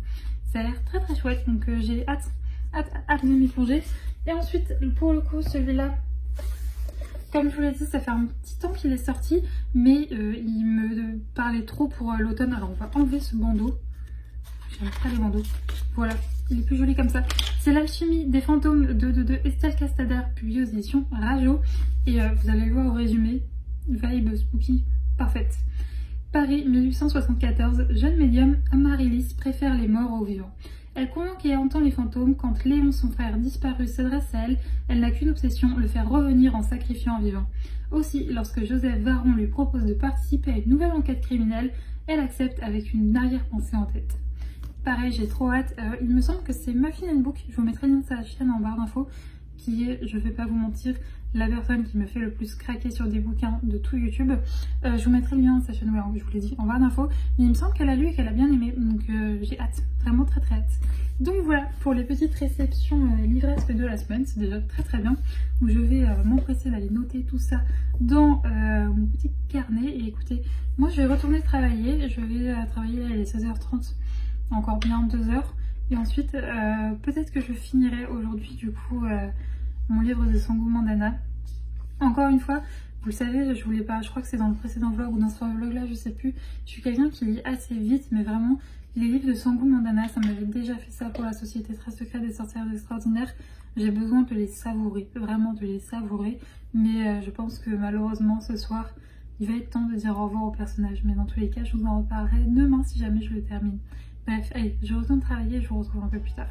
Ça a l'air très très chouette, donc j'ai hâte de m'y plonger. Et ensuite, pour le coup, celui-là, comme je vous l'ai dit, ça fait un petit temps qu'il est sorti, mais il me parlait trop pour l'automne. Alors on va enlever ce bandeau. J'aime pas les bandeaux. Voilà, il est plus joli comme ça. C'est l'alchimie des fantômes de Estelle Castader, publié aux éditions Rajo. Et vous allez le voir au résumé. Vibe spooky, parfaite. Paris 1874, jeune médium, Amaryllis préfère les morts aux vivants. Elle convoque et entend les fantômes. Quand Léon, son frère disparu, s'adresse à elle, elle n'a qu'une obsession, le faire revenir en sacrifiant un vivant. Aussi, lorsque Joseph Varon lui propose de participer à une nouvelle enquête criminelle, elle accepte avec une arrière-pensée en tête. Pareil, j'ai trop hâte. Il me semble que c'est Muffin Book, je vous mettrai le lien de sa chaîne en barre d'infos, qui est, je vais pas vous mentir, la personne qui me fait le plus craquer sur des bouquins de tout YouTube. Je vous mettrai le lien de sa chaîne, je vous l'ai dit, en barre d'infos. Mais il me semble qu'elle a lu et qu'elle a bien aimé, donc j'ai hâte, vraiment très très hâte. Donc voilà, pour les petites réceptions livresques de la semaine, c'est déjà très très bien. Donc je vais m'empresser d'aller noter tout ça dans mon petit carnet. Et écoutez, moi je vais retourner travailler, je vais travailler à 16h30, encore bien 2 heures. Et ensuite, peut-être que je finirai aujourd'hui du coup mon livre de Sangu Mandana. Encore une fois, vous le savez, je voulais pas, je crois que c'est dans le précédent vlog ou dans ce vlog là, je sais plus. Je suis quelqu'un qui lit assez vite, mais vraiment, les livres de Sangu Mandana, ça m'avait déjà fait ça pour la Société très secrète des sorcières extraordinaires. J'ai besoin de les savourer, vraiment de les savourer. Mais je pense que malheureusement ce soir, il va être temps de dire au revoir au personnage. Mais dans tous les cas, je vous en reparlerai demain si jamais je le termine. Bref, allez, je retourne travailler et je vous retrouve un peu plus tard.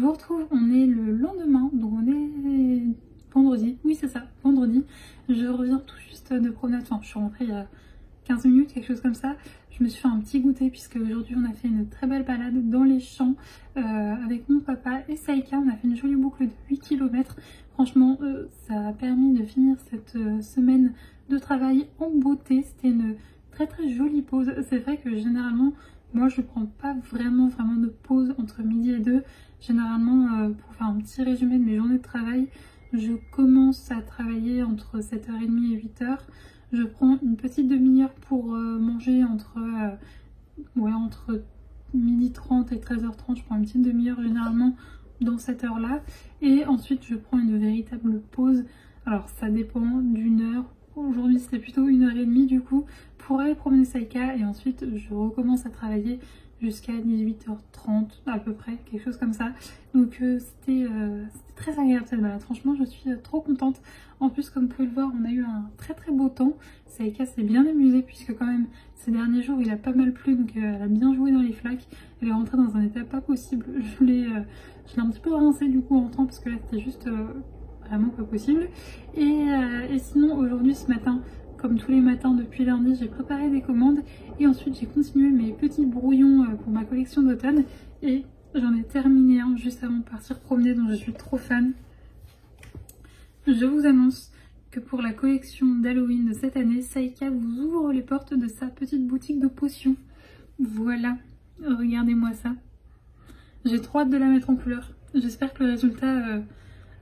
vous retrouve, on est le lendemain, donc on est vendredi, oui c'est ça, vendredi. Je reviens tout juste de promenade, enfin je suis rentrée il y a 15 minutes, quelque chose comme ça. Je me suis fait un petit goûter puisque aujourd'hui on a fait une très belle balade dans les champs avec mon papa et Saïka. On a fait une jolie boucle de 8 km. Franchement, ça a permis de finir cette semaine de travail en beauté. C'était une très jolie pause. C'est vrai que généralement, moi je prends pas vraiment de pause entre midi et 2. Généralement, pour faire un petit résumé de mes journées de travail, je commence à travailler entre 7h30 et 8h. Je prends une petite demi-heure pour manger entre 12h30 et 13h30. Je prends une petite demi-heure généralement dans cette heure-là. Et ensuite, je prends une véritable pause. Alors, ça dépend d'une heure. Aujourd'hui, c'était plutôt 1h30 du coup, pour aller promener Saïka. Et ensuite, je recommence à travailler jusqu'à 18h30 à peu près, quelque chose comme ça. Donc c'était très agréable cette balade, franchement je suis trop contente. En plus comme vous pouvez le voir, on a eu un très beau temps. Saïka s'est bien amusée puisque quand même ces derniers jours il a pas mal plu, donc elle a bien joué dans les flaques. Elle est rentrée dans un état pas possible, je l'ai un petit peu rincée du coup en rentrant parce que là c'était juste vraiment pas possible. Et sinon aujourd'hui ce matin, comme tous les matins depuis lundi, j'ai préparé des commandes et ensuite j'ai continué mes petits brouillons pour ma collection d'automne et j'en ai terminé un juste avant de partir promener, dont je suis trop fan. Je vous annonce que pour la collection d'Halloween de cette année, Saïka vous ouvre les portes de sa petite boutique de potions. Voilà, regardez-moi ça. J'ai trop hâte de la mettre en couleur. J'espère que le résultat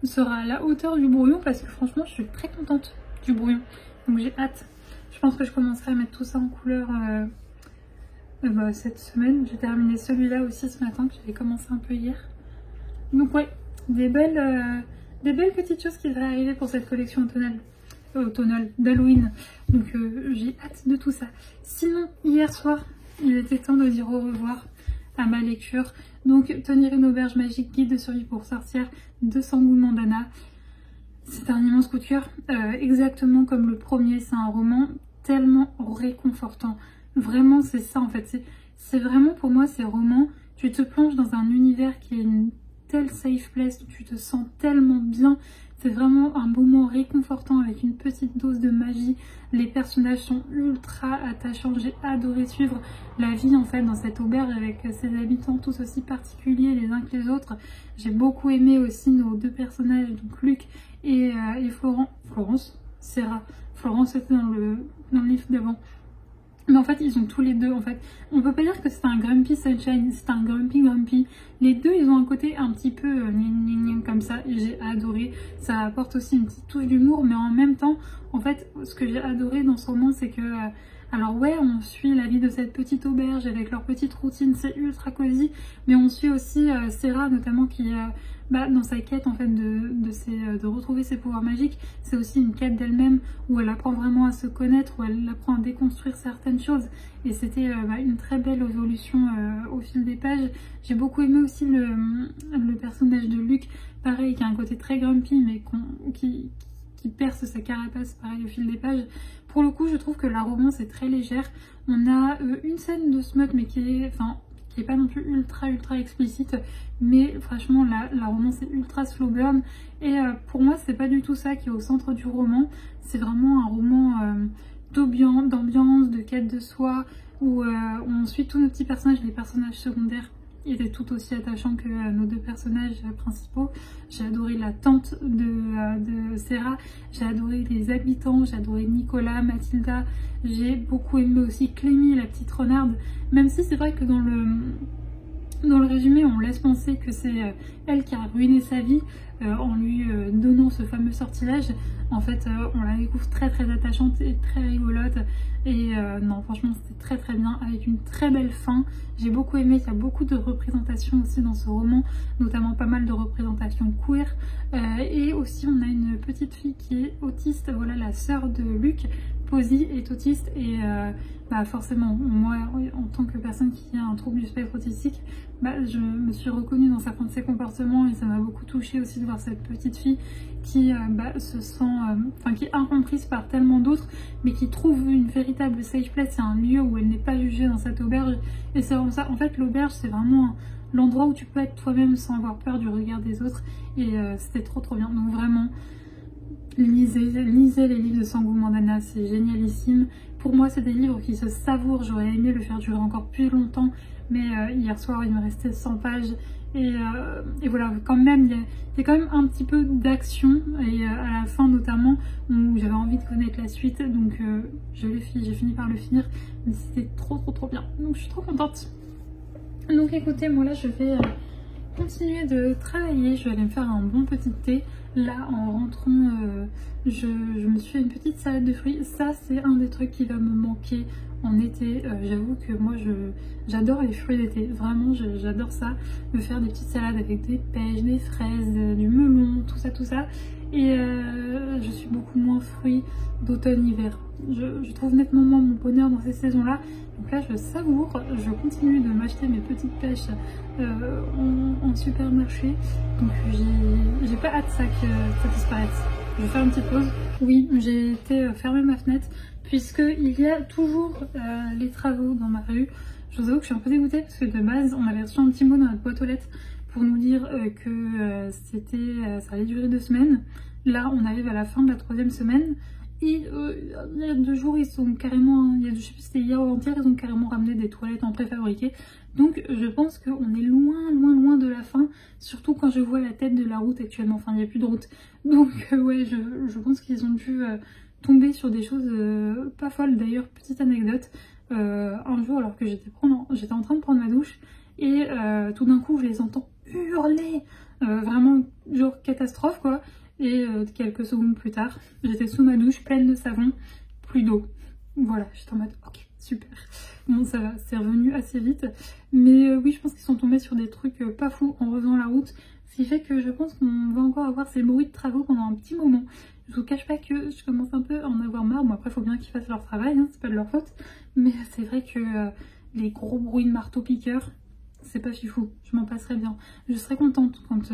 sera à la hauteur du brouillon parce que franchement je suis très contente du brouillon. Donc j'ai hâte. Je pense que je commencerai à mettre tout ça en couleur cette semaine. J'ai terminé celui-là aussi ce matin que j'avais commencé un peu hier. Donc ouais, des belles petites choses qui devraient arriver pour cette collection automnale d'Halloween. Donc j'ai hâte de tout ça. Sinon, hier soir, il était temps de dire au revoir à ma lecture. Donc Tenir une auberge magique, guide de survie pour sortir de Sangoku Mandana. C'est un immense coup de cœur, exactement comme le premier. C'est un roman tellement réconfortant. Vraiment, c'est ça en fait. C'est vraiment pour moi ces romans, tu te plonges dans un univers qui est une telle safe place, où tu te sens tellement bien. C'est vraiment un moment réconfortant avec une petite dose de magie. Les personnages sont ultra attachants. J'ai adoré suivre la vie en fait dans cette auberge avec ses habitants tous aussi particuliers les uns que les autres. J'ai beaucoup aimé aussi nos deux personnages, donc Luc et Serra. Florence était dans le livre d'avant. Mais en fait, ils ont tous les deux, en fait. On peut pas dire que c'est un Grumpy Sunshine, c'est un Grumpy. Les deux, ils ont un côté un petit peu comme ça, et j'ai adoré. Ça apporte aussi une petite touche d'humour, mais en même temps, en fait, ce que j'ai adoré dans ce roman, c'est que... alors ouais, on suit la vie de cette petite auberge avec leur petite routine, c'est ultra cosy, mais on suit aussi Serra, notamment, qui... dans sa quête en fait de retrouver ses pouvoirs magiques, c'est aussi une quête d'elle-même où elle apprend vraiment à se connaître, où elle apprend à déconstruire certaines choses. Et c'était une très belle évolution au fil des pages. J'ai beaucoup aimé aussi le personnage de Luc, pareil, qui a un côté très grumpy mais qui perce sa carapace pareil au fil des pages. Pour le coup, je trouve que la romance est très légère. On a une scène de smut mais qui est pas non plus ultra explicite, mais franchement la romance est ultra slow burn et pour moi c'est pas du tout ça qui est au centre du roman. C'est vraiment un roman d'ambiance, de quête de soi, où on suit tous nos petits personnages. Les personnages secondaires étaient tout aussi attachants que nos deux personnages principaux. J'ai adoré la tante de Serra, j'ai adoré les habitants, j'ai adoré Nicolas, Mathilda, j'ai beaucoup aimé aussi Clémy, la petite renarde, même si c'est vrai que dans le résumé on laisse penser que c'est elle qui a ruiné sa vie en lui donnant ce fameux sortilège. En fait on la découvre très attachante et très rigolote et non franchement c'était très bien avec une très belle fin. J'ai beaucoup aimé, il y a beaucoup de représentations aussi dans ce roman, notamment pas mal de représentations queer et aussi on a une petite fille qui est autiste, voilà la sœur de Luc. Posy est autiste et forcément moi en tant que personne qui a un trouble du spectre autistique, je me suis reconnue dans certains de ses comportements et ça m'a beaucoup touchée aussi de voir cette petite fille qui se sent, qui est incomprise par tellement d'autres mais qui trouve une véritable safe place. C'est un lieu où elle n'est pas jugée dans cette auberge et c'est vraiment ça. En fait l'auberge c'est vraiment l'endroit où tu peux être toi-même sans avoir peur du regard des autres. Et c'était trop bien. Donc vraiment, lisez les livres de Sangu Mandana, c'est génialissime. Pour moi, c'est des livres qui se savourent. J'aurais aimé le faire durer encore plus longtemps, mais hier soir, il me restait 100 pages. Et voilà, quand même, il y a quand même un petit peu d'action, et à la fin notamment, où j'avais envie de connaître la suite, donc j'ai fini par le finir, mais c'était trop bien. Donc je suis trop contente. Donc écoutez, moi là, je vais continuer de travailler, je vais aller me faire un bon petit thé. Là en rentrant, je me suis fait une petite salade de fruits. Ça c'est un des trucs qui va me manquer en été. J'avoue que moi j'adore les fruits d'été, vraiment j'adore ça. Me faire des petites salades avec des pêches, des fraises, du melon, tout ça. Et je suis beaucoup moins fruits d'automne-hiver. Je trouve nettement moins mon bonheur dans ces saisons-là. Donc là je savoure, je continue de m'acheter mes petites pêches en supermarché. Donc j'ai pas hâte ça que ça disparaisse. Je vais faire une petite pause. Oui, j'ai été fermer ma fenêtre puisque il y a toujours les travaux dans ma rue. Je vous avoue que je suis un peu dégoûtée parce que de base on avait reçu un petit mot dans notre boîte aux lettres pour nous dire que ça allait durer 2 semaines. Là on arrive à la fin de la 3e semaine. Et il y a 2 jours, ils sont carrément, je sais plus si c'était hier ou avant-hier, ils ont carrément ramené des toilettes en préfabriqué. Donc je pense qu'on est loin de la fin, surtout quand je vois la tête de la route actuellement. Enfin, il n'y a plus de route. Donc ouais, je pense qu'ils ont dû tomber sur des choses pas folles. D'ailleurs, petite anecdote, un jour alors que j'étais en train de prendre ma douche, et tout d'un coup je les entends hurler, vraiment genre catastrophe quoi. Et quelques secondes plus tard, j'étais sous ma douche pleine de savon, plus d'eau. Voilà, j'étais en mode ok, super. Bon, ça va, c'est revenu assez vite. Mais oui, je pense qu'ils sont tombés sur des trucs pas fous en refaisant la route. Ce qui fait que je pense qu'on va encore avoir ces bruits de travaux pendant un petit moment. Je vous cache pas que je commence un peu à en avoir marre. Bon, après, il faut bien qu'ils fassent leur travail, hein, c'est pas de leur faute. Mais c'est vrai que les gros bruits de marteau-piqueur, c'est pas fifou. Je m'en passerai bien. Je serai contente quand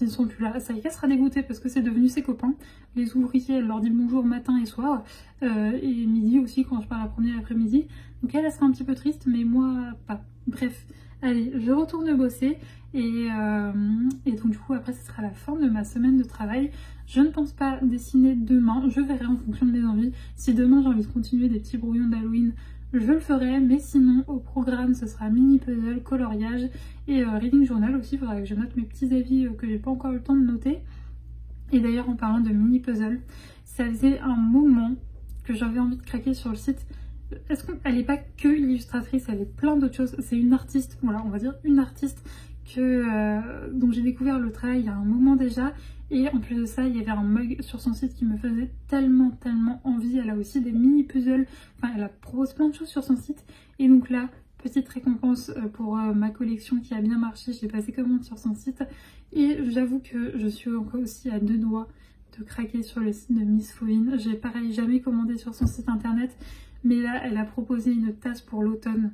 ils ne sont plus là. Saïka sera dégoûtée parce que c'est devenu ses copains. Les ouvriers, elle leur dit bonjour matin et soir. Et midi aussi quand je pars la première après-midi. Donc elle sera un petit peu triste, mais moi pas. Bref, allez, je retourne bosser. Et donc du coup après ce sera la fin de ma semaine de travail. Je ne pense pas dessiner demain. Je verrai en fonction de mes envies. Si demain j'ai envie de continuer des petits brouillons d'Halloween, je le ferai, mais sinon au programme ce sera mini puzzle, coloriage et reading journal aussi. Il faudra que je note mes petits avis que j'ai pas encore eu le temps de noter. Et d'ailleurs en parlant de mini puzzle, ça faisait un moment que j'avais envie de craquer sur le site. Est-ce qu'elle n'est pas que illustratrice, elle est plein d'autres choses. C'est une artiste, voilà, on va dire une artiste dont j'ai découvert le travail il y a un moment déjà. Et en plus de ça, il y avait un mug sur son site qui me faisait tellement envie. Elle a aussi des mini puzzles, enfin elle propose plein de choses sur son site. Et donc là, petite récompense pour ma collection qui a bien marché. J'ai passé commande sur son site et j'avoue que je suis encore aussi à 2 doigts de craquer sur le site de Miss Fauvine. J'ai pareil jamais commandé sur son site internet, mais là elle a proposé une tasse pour l'automne.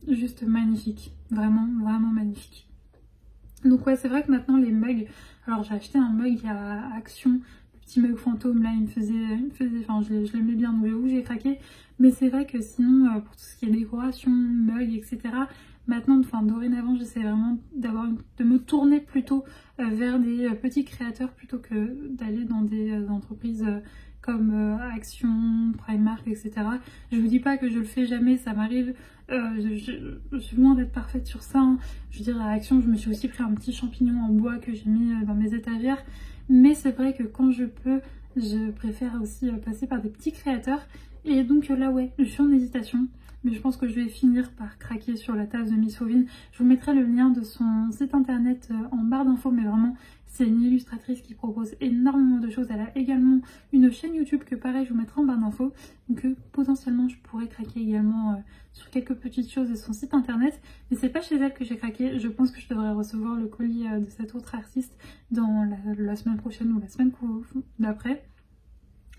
Juste magnifique, vraiment magnifique. Donc ouais, c'est vrai que maintenant les mugs, alors j'ai acheté un mug à Action, le petit mug fantôme là, il me faisait enfin je l'aimais bien, donc j'avoue j'ai craqué. Mais c'est vrai que sinon pour tout ce qui est décoration, mug, etc. Maintenant, enfin dorénavant, j'essaie vraiment de me tourner plutôt vers des petits créateurs plutôt que d'aller dans des entreprises comme Action, Primark, etc. Je vous dis pas que je le fais jamais, ça m'arrive. Je suis loin d'être parfaite sur ça, hein. Je veux dire, à Action, je me suis aussi pris un petit champignon en bois que j'ai mis dans mes étagères. Mais c'est vrai que quand je peux, je préfère aussi passer par des petits créateurs. Et donc là, ouais, je suis en hésitation. Mais je pense que je vais finir par craquer sur la tasse de Miss Fauvine. Je vous mettrai le lien de son site internet en barre d'infos, mais vraiment, c'est une illustratrice qui propose énormément de choses. Elle a également une chaîne YouTube que pareil, je vous mettrai en barre d'infos. Donc potentiellement, je pourrais craquer également sur quelques petites choses de son site internet. Mais c'est pas chez elle que j'ai craqué. Je pense que je devrais recevoir le colis de cette autre artiste dans la semaine prochaine ou la semaine d'après.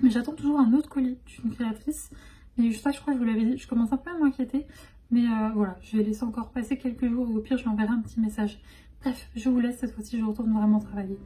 Mais j'attends toujours un autre colis d'une créatrice. Et ça, je crois que je vous l'avais dit, je commence un peu à m'inquiéter. Mais voilà, je vais laisser encore passer quelques jours et au pire, je lui enverrai un petit message. Bref, je vous laisse, cette fois-ci, je retourne vraiment travailler.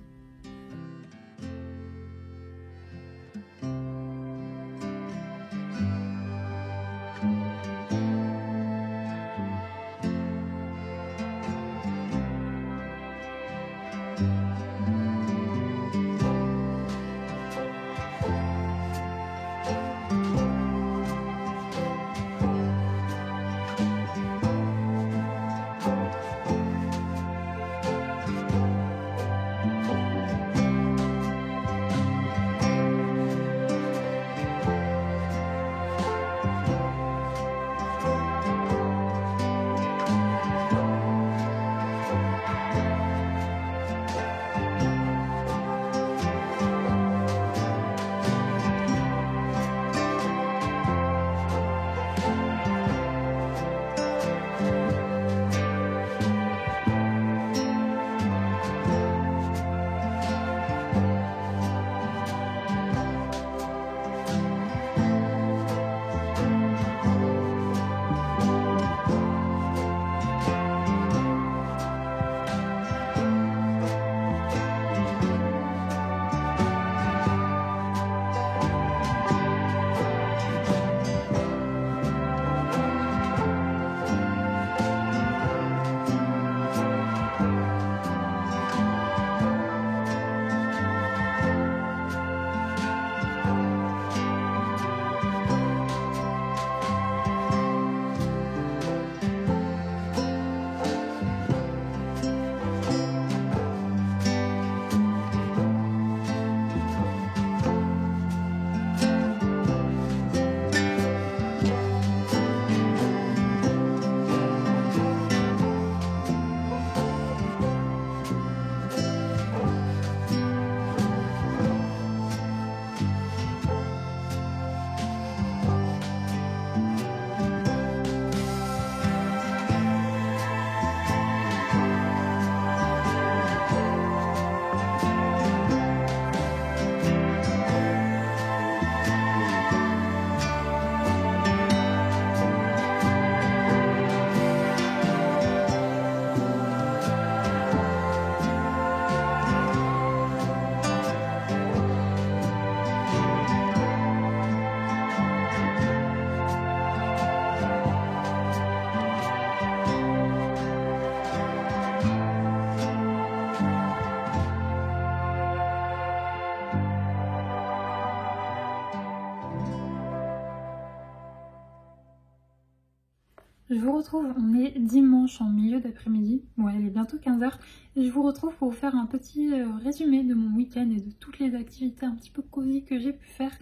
retrouve, on est dimanche en milieu d'après-midi, bon il est bientôt 15 h et je vous retrouve pour vous faire un petit résumé de mon week-end et de toutes les activités un petit peu cosy que j'ai pu faire,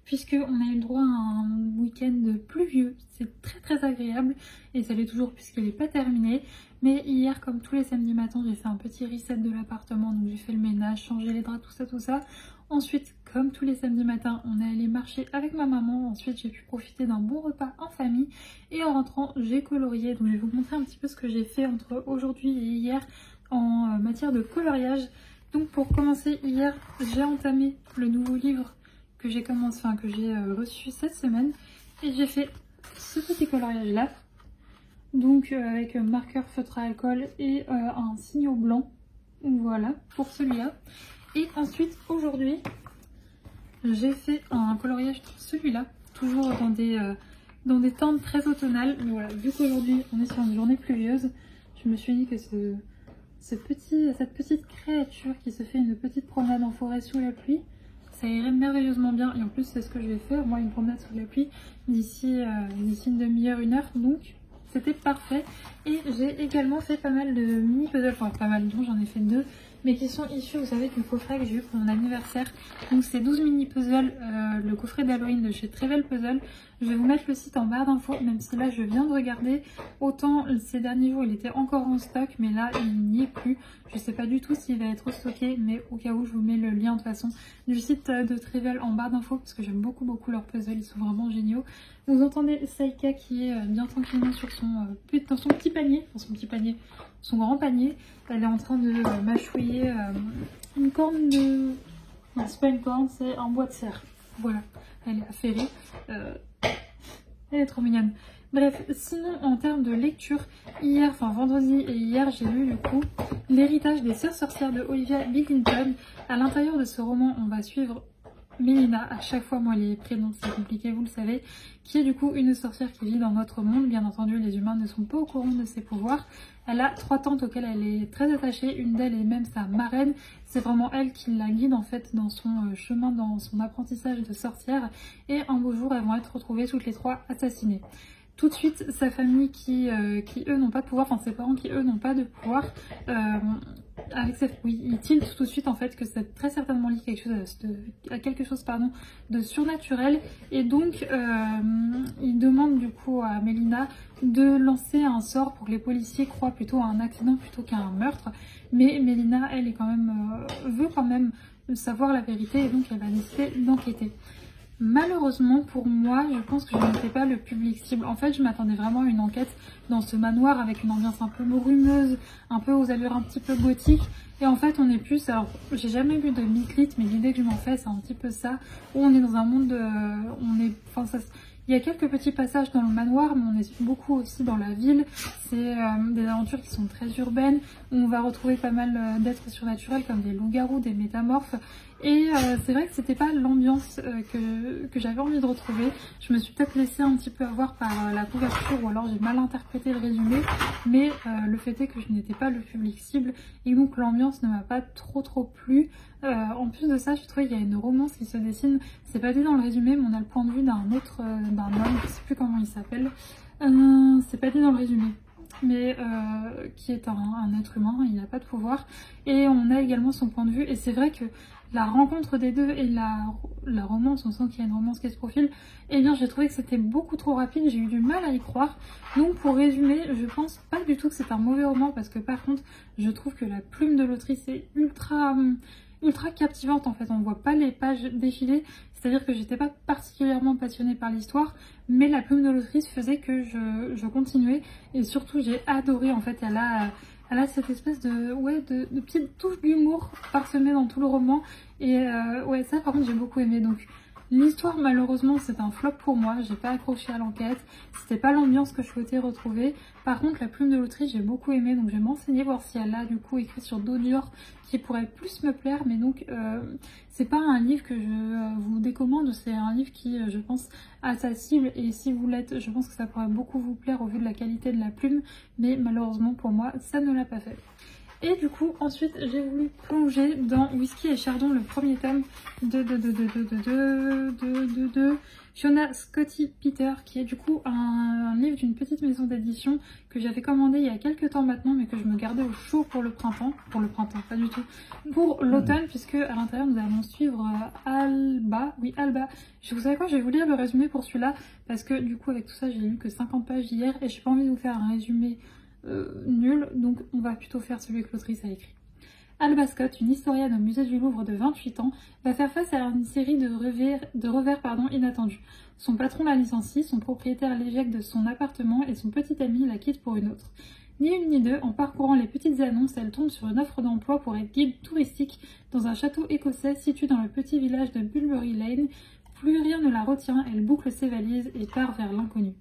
puisqu'on a eu le droit à un week-end pluvieux, c'est très agréable et ça l'est toujours puisqu'il n'est pas terminé. Mais hier, comme tous les samedis matins, j'ai fait un petit reset de l'appartement, donc j'ai fait le ménage, changé les draps, tout ça. Ensuite, comme tous les samedis matins, on est allé marcher avec ma maman. Ensuite, j'ai pu profiter d'un bon repas en famille. Et en rentrant, j'ai colorié. Donc, je vais vous montrer un petit peu ce que j'ai fait entre aujourd'hui et hier en matière de coloriage. Donc, pour commencer, hier, j'ai entamé le nouveau livre que j'ai commencé, enfin que j'ai reçu cette semaine. Et j'ai fait ce petit coloriage-là. Donc avec marqueur feutre à alcool et un signe blanc, voilà pour celui-là. Et ensuite aujourd'hui j'ai fait un coloriage de celui-là, toujours dans des teintes très automnales. Mais voilà, vu qu'aujourd'hui on est sur une journée pluvieuse, je me suis dit que cette petite créature qui se fait une petite promenade en forêt sous la pluie, ça irait merveilleusement bien. Et en plus c'est ce que je vais faire, moi, une promenade sous la pluie d'ici une demi-heure, une heure, donc c'était parfait. Et j'ai également fait pas mal de mini puzzles, enfin pas mal, donc j'en ai fait 2, mais qui sont issus, vous savez, du coffret que j'ai eu pour mon anniversaire. Donc c'est 12 mini puzzles, le coffret d'Halloween de chez Trevel Puzzle. Je vais vous mettre le site en barre d'infos, même si là je viens de regarder. Autant ces derniers jours il était encore en stock, mais là il n'y est plus. Je sais pas du tout s'il va être stocké, mais au cas où je vous mets le lien de toute façon du site de Trevel en barre d'infos, parce que j'aime beaucoup leurs puzzles, ils sont vraiment géniaux. Vous entendez Saïka qui est bien tranquillement sur dans son petit panier, son grand panier. Elle est en train de mâchouiller une corne de... Non, c'est pas une corne, c'est un bois de serre. Voilà, elle est affairée. Elle est trop mignonne. Bref, sinon en termes de lecture, hier, enfin vendredi et hier, j'ai lu du coup L'héritage des sœurs sorcières de Olivia Billington. À l'intérieur de ce roman, on va suivre Mélina, à chaque fois moi les prénoms c'est compliqué, vous le savez, qui est du coup une sorcière qui vit dans notre monde. Bien entendu les humains ne sont pas au courant de ses pouvoirs. Elle a 3 tantes auxquelles elle est très attachée, une d'elles est même sa marraine. C'est vraiment elle qui la guide en fait dans son chemin, dans son apprentissage de sorcière. Et un beau jour elles vont être retrouvées toutes les 3 assassinées. Tout de suite, sa famille qui eux n'ont pas de pouvoir, enfin ses parents qui eux n'ont pas de pouvoir, oui, ils tiltent tout de suite en fait que c'est très certainement lié à quelque chose de surnaturel. Et donc ils demandent du coup à Mélina de lancer un sort pour que les policiers croient plutôt à un accident plutôt qu'à un meurtre. Mais Mélina, elle est quand même, veut quand même savoir la vérité et donc elle va décider d'enquêter. Malheureusement pour moi, je pense que je n'étais pas le public cible. En fait, je m'attendais vraiment à une enquête dans ce manoir avec une ambiance un peu brumeuse, un peu aux allures un petit peu gothiques. Et en fait, on est plus... Alors, j'ai jamais lu de mythe, mais l'idée que je m'en fais, c'est un petit peu ça. Où on est dans un monde... il y a quelques petits passages dans le manoir, mais on est beaucoup aussi dans la ville. C'est des aventures qui sont très urbaines, où on va retrouver pas mal d'êtres surnaturels comme des loups-garous, des métamorphes. Et c'est vrai que c'était pas l'ambiance que j'avais envie de retrouver. Je me suis peut-être laissée un petit peu avoir par la couverture, ou alors j'ai mal interprété le résumé. Mais le fait est que je n'étais pas le public cible, et donc l'ambiance ne m'a pas trop plu. En plus de ça, je trouve qu'il y a une romance qui se dessine. C'est pas dit dans le résumé, mais on a le point de vue d'un homme, je sais plus comment il s'appelle. C'est pas dit dans le résumé, mais qui est un être humain, il n'a pas de pouvoir. Et on a également son point de vue, et c'est vrai que la rencontre des deux et la romance, on sent qu'il y a une romance qui se profile, et bien j'ai trouvé que c'était beaucoup trop rapide, j'ai eu du mal à y croire. Donc pour résumer, je pense pas du tout que c'est un mauvais roman, parce que par contre, je trouve que la plume de l'autrice est ultra captivante en fait. On voit pas les pages défiler, c'est-à-dire que j'étais pas particulièrement passionnée par l'histoire, mais la plume de l'autrice faisait que je continuais, et surtout j'ai adoré en fait. Elle a cette espèce de petite touche d'humour parsemée dans tout le roman, et ouais, ça par contre j'ai beaucoup aimé. Donc l'histoire malheureusement c'est un flop pour moi, j'ai pas accroché à l'enquête, c'était pas l'ambiance que je souhaitais retrouver. Par contre la plume de l'autrice j'ai beaucoup aimé, donc je vais m'enseigner voir si elle a du coup écrit sur d'autres genres qui pourrait plus me plaire. Mais donc c'est pas un livre que je vous décommande, c'est un livre qui je pense a sa cible, et si vous l'êtes, je pense que ça pourrait beaucoup vous plaire au vu de la qualité de la plume, mais malheureusement pour moi ça ne l'a pas fait. Et du coup ensuite j'ai voulu plonger dans Whisky et Chardon, le premier tome de Fiona Scotty Peter, qui est du coup un livre d'une petite maison d'édition que j'avais commandé il y a quelques temps maintenant, mais que je me gardais au chaud pour le printemps, pas du tout, pour l'automne, puisque à l'intérieur nous allons suivre Alba, oui Alba. Vous savez quoi, je vais vous lire le résumé pour celui-là, parce que du coup avec tout ça j'ai lu que 50 pages hier et j'ai pas envie de vous faire un résumé nul, donc on va plutôt faire celui que l'autrice a écrit. Alba Scott, une historienne au musée du Louvre de 28 ans, va faire face à une série de revers inattendus. Son patron la licencie, son propriétaire l'éjecte de son appartement et son petit ami la quitte pour une autre. Ni une ni deux, en parcourant les petites annonces, elle tombe sur une offre d'emploi pour être guide touristique dans un château écossais situé dans le petit village de Bulbury Lane. Plus rien ne la retient, elle boucle ses valises et part vers l'inconnu.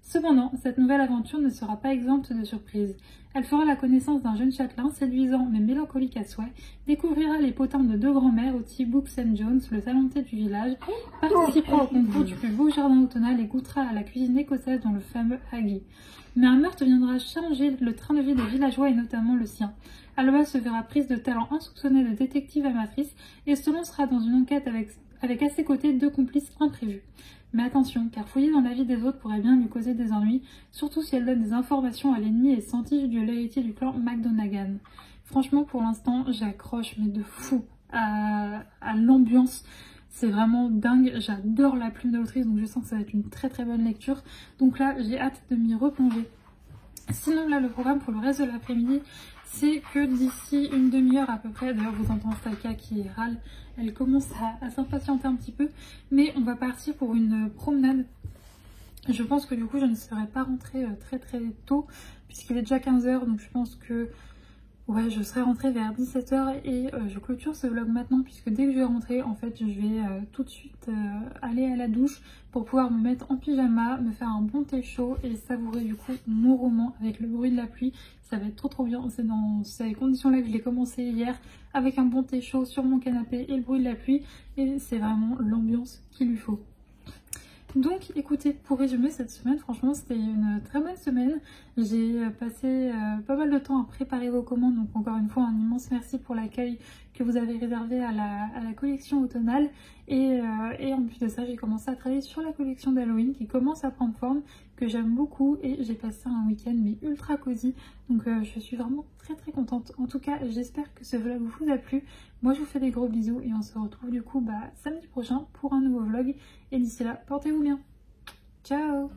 Cependant, cette nouvelle aventure ne sera pas exempte de surprises. Elle fera la connaissance d'un jeune châtelain séduisant mais mélancolique à souhait, découvrira les potins de deux grands-mères, Outil Book St. John's, le talenté du village, participera au concours du plus beau jardin automnal et goûtera à la cuisine écossaise dans le fameux haggis. Mais un meurtre viendra changer le train de vie des villageois et notamment le sien. Alba se verra prise de talent insoupçonné de détective amatrice et se lancera dans une enquête avec à ses côtés deux complices imprévus. Mais attention, car fouiller dans la vie des autres pourrait bien lui causer des ennuis, surtout si elle donne des informations à l'ennemi et sentige de l'héritier du clan McDonaghan. Franchement, pour l'instant, j'accroche, mais de fou, à l'ambiance. C'est vraiment dingue, j'adore la plume de l'autrice, donc je sens que ça va être une très très bonne lecture. Donc là, j'ai hâte de m'y replonger. Sinon, là, le programme pour le reste de l'après-midi, c'est que d'ici une demi-heure à peu près, d'ailleurs vous entendez Staka qui râle, elle commence à s'impatienter un petit peu, mais on va partir pour une promenade. Je pense que du coup je ne serai pas rentrée très très tôt, puisqu'il est déjà 15 h, donc je pense que ouais, je serai rentrée vers 17 h et je clôture ce vlog maintenant, puisque dès que je vais rentrer, en fait, je vais tout de suite aller à la douche pour pouvoir me mettre en pyjama, me faire un bon thé chaud et savourer du coup mon roman avec le bruit de la pluie. Ça va être trop trop bien. C'est dans ces conditions-là que je l'ai commencé hier, avec un bon thé chaud sur mon canapé et le bruit de la pluie. Et c'est vraiment l'ambiance qu'il lui faut. Donc écoutez, pour résumer cette semaine, franchement c'était une très bonne semaine. J'ai passé pas mal de temps à préparer vos commandes, donc encore une fois un immense merci pour l'accueil que vous avez réservé à la collection automnale. Et en plus de ça, j'ai commencé à travailler sur la collection d'Halloween qui commence à prendre forme, que j'aime beaucoup, et j'ai passé un week-end mais ultra cosy. Donc je suis vraiment très très contente. En tout cas, j'espère que ce vlog vous a plu. Moi je vous fais des gros bisous et on se retrouve du coup samedi prochain pour un nouveau vlog. Et d'ici là, portez-vous bien. Ciao!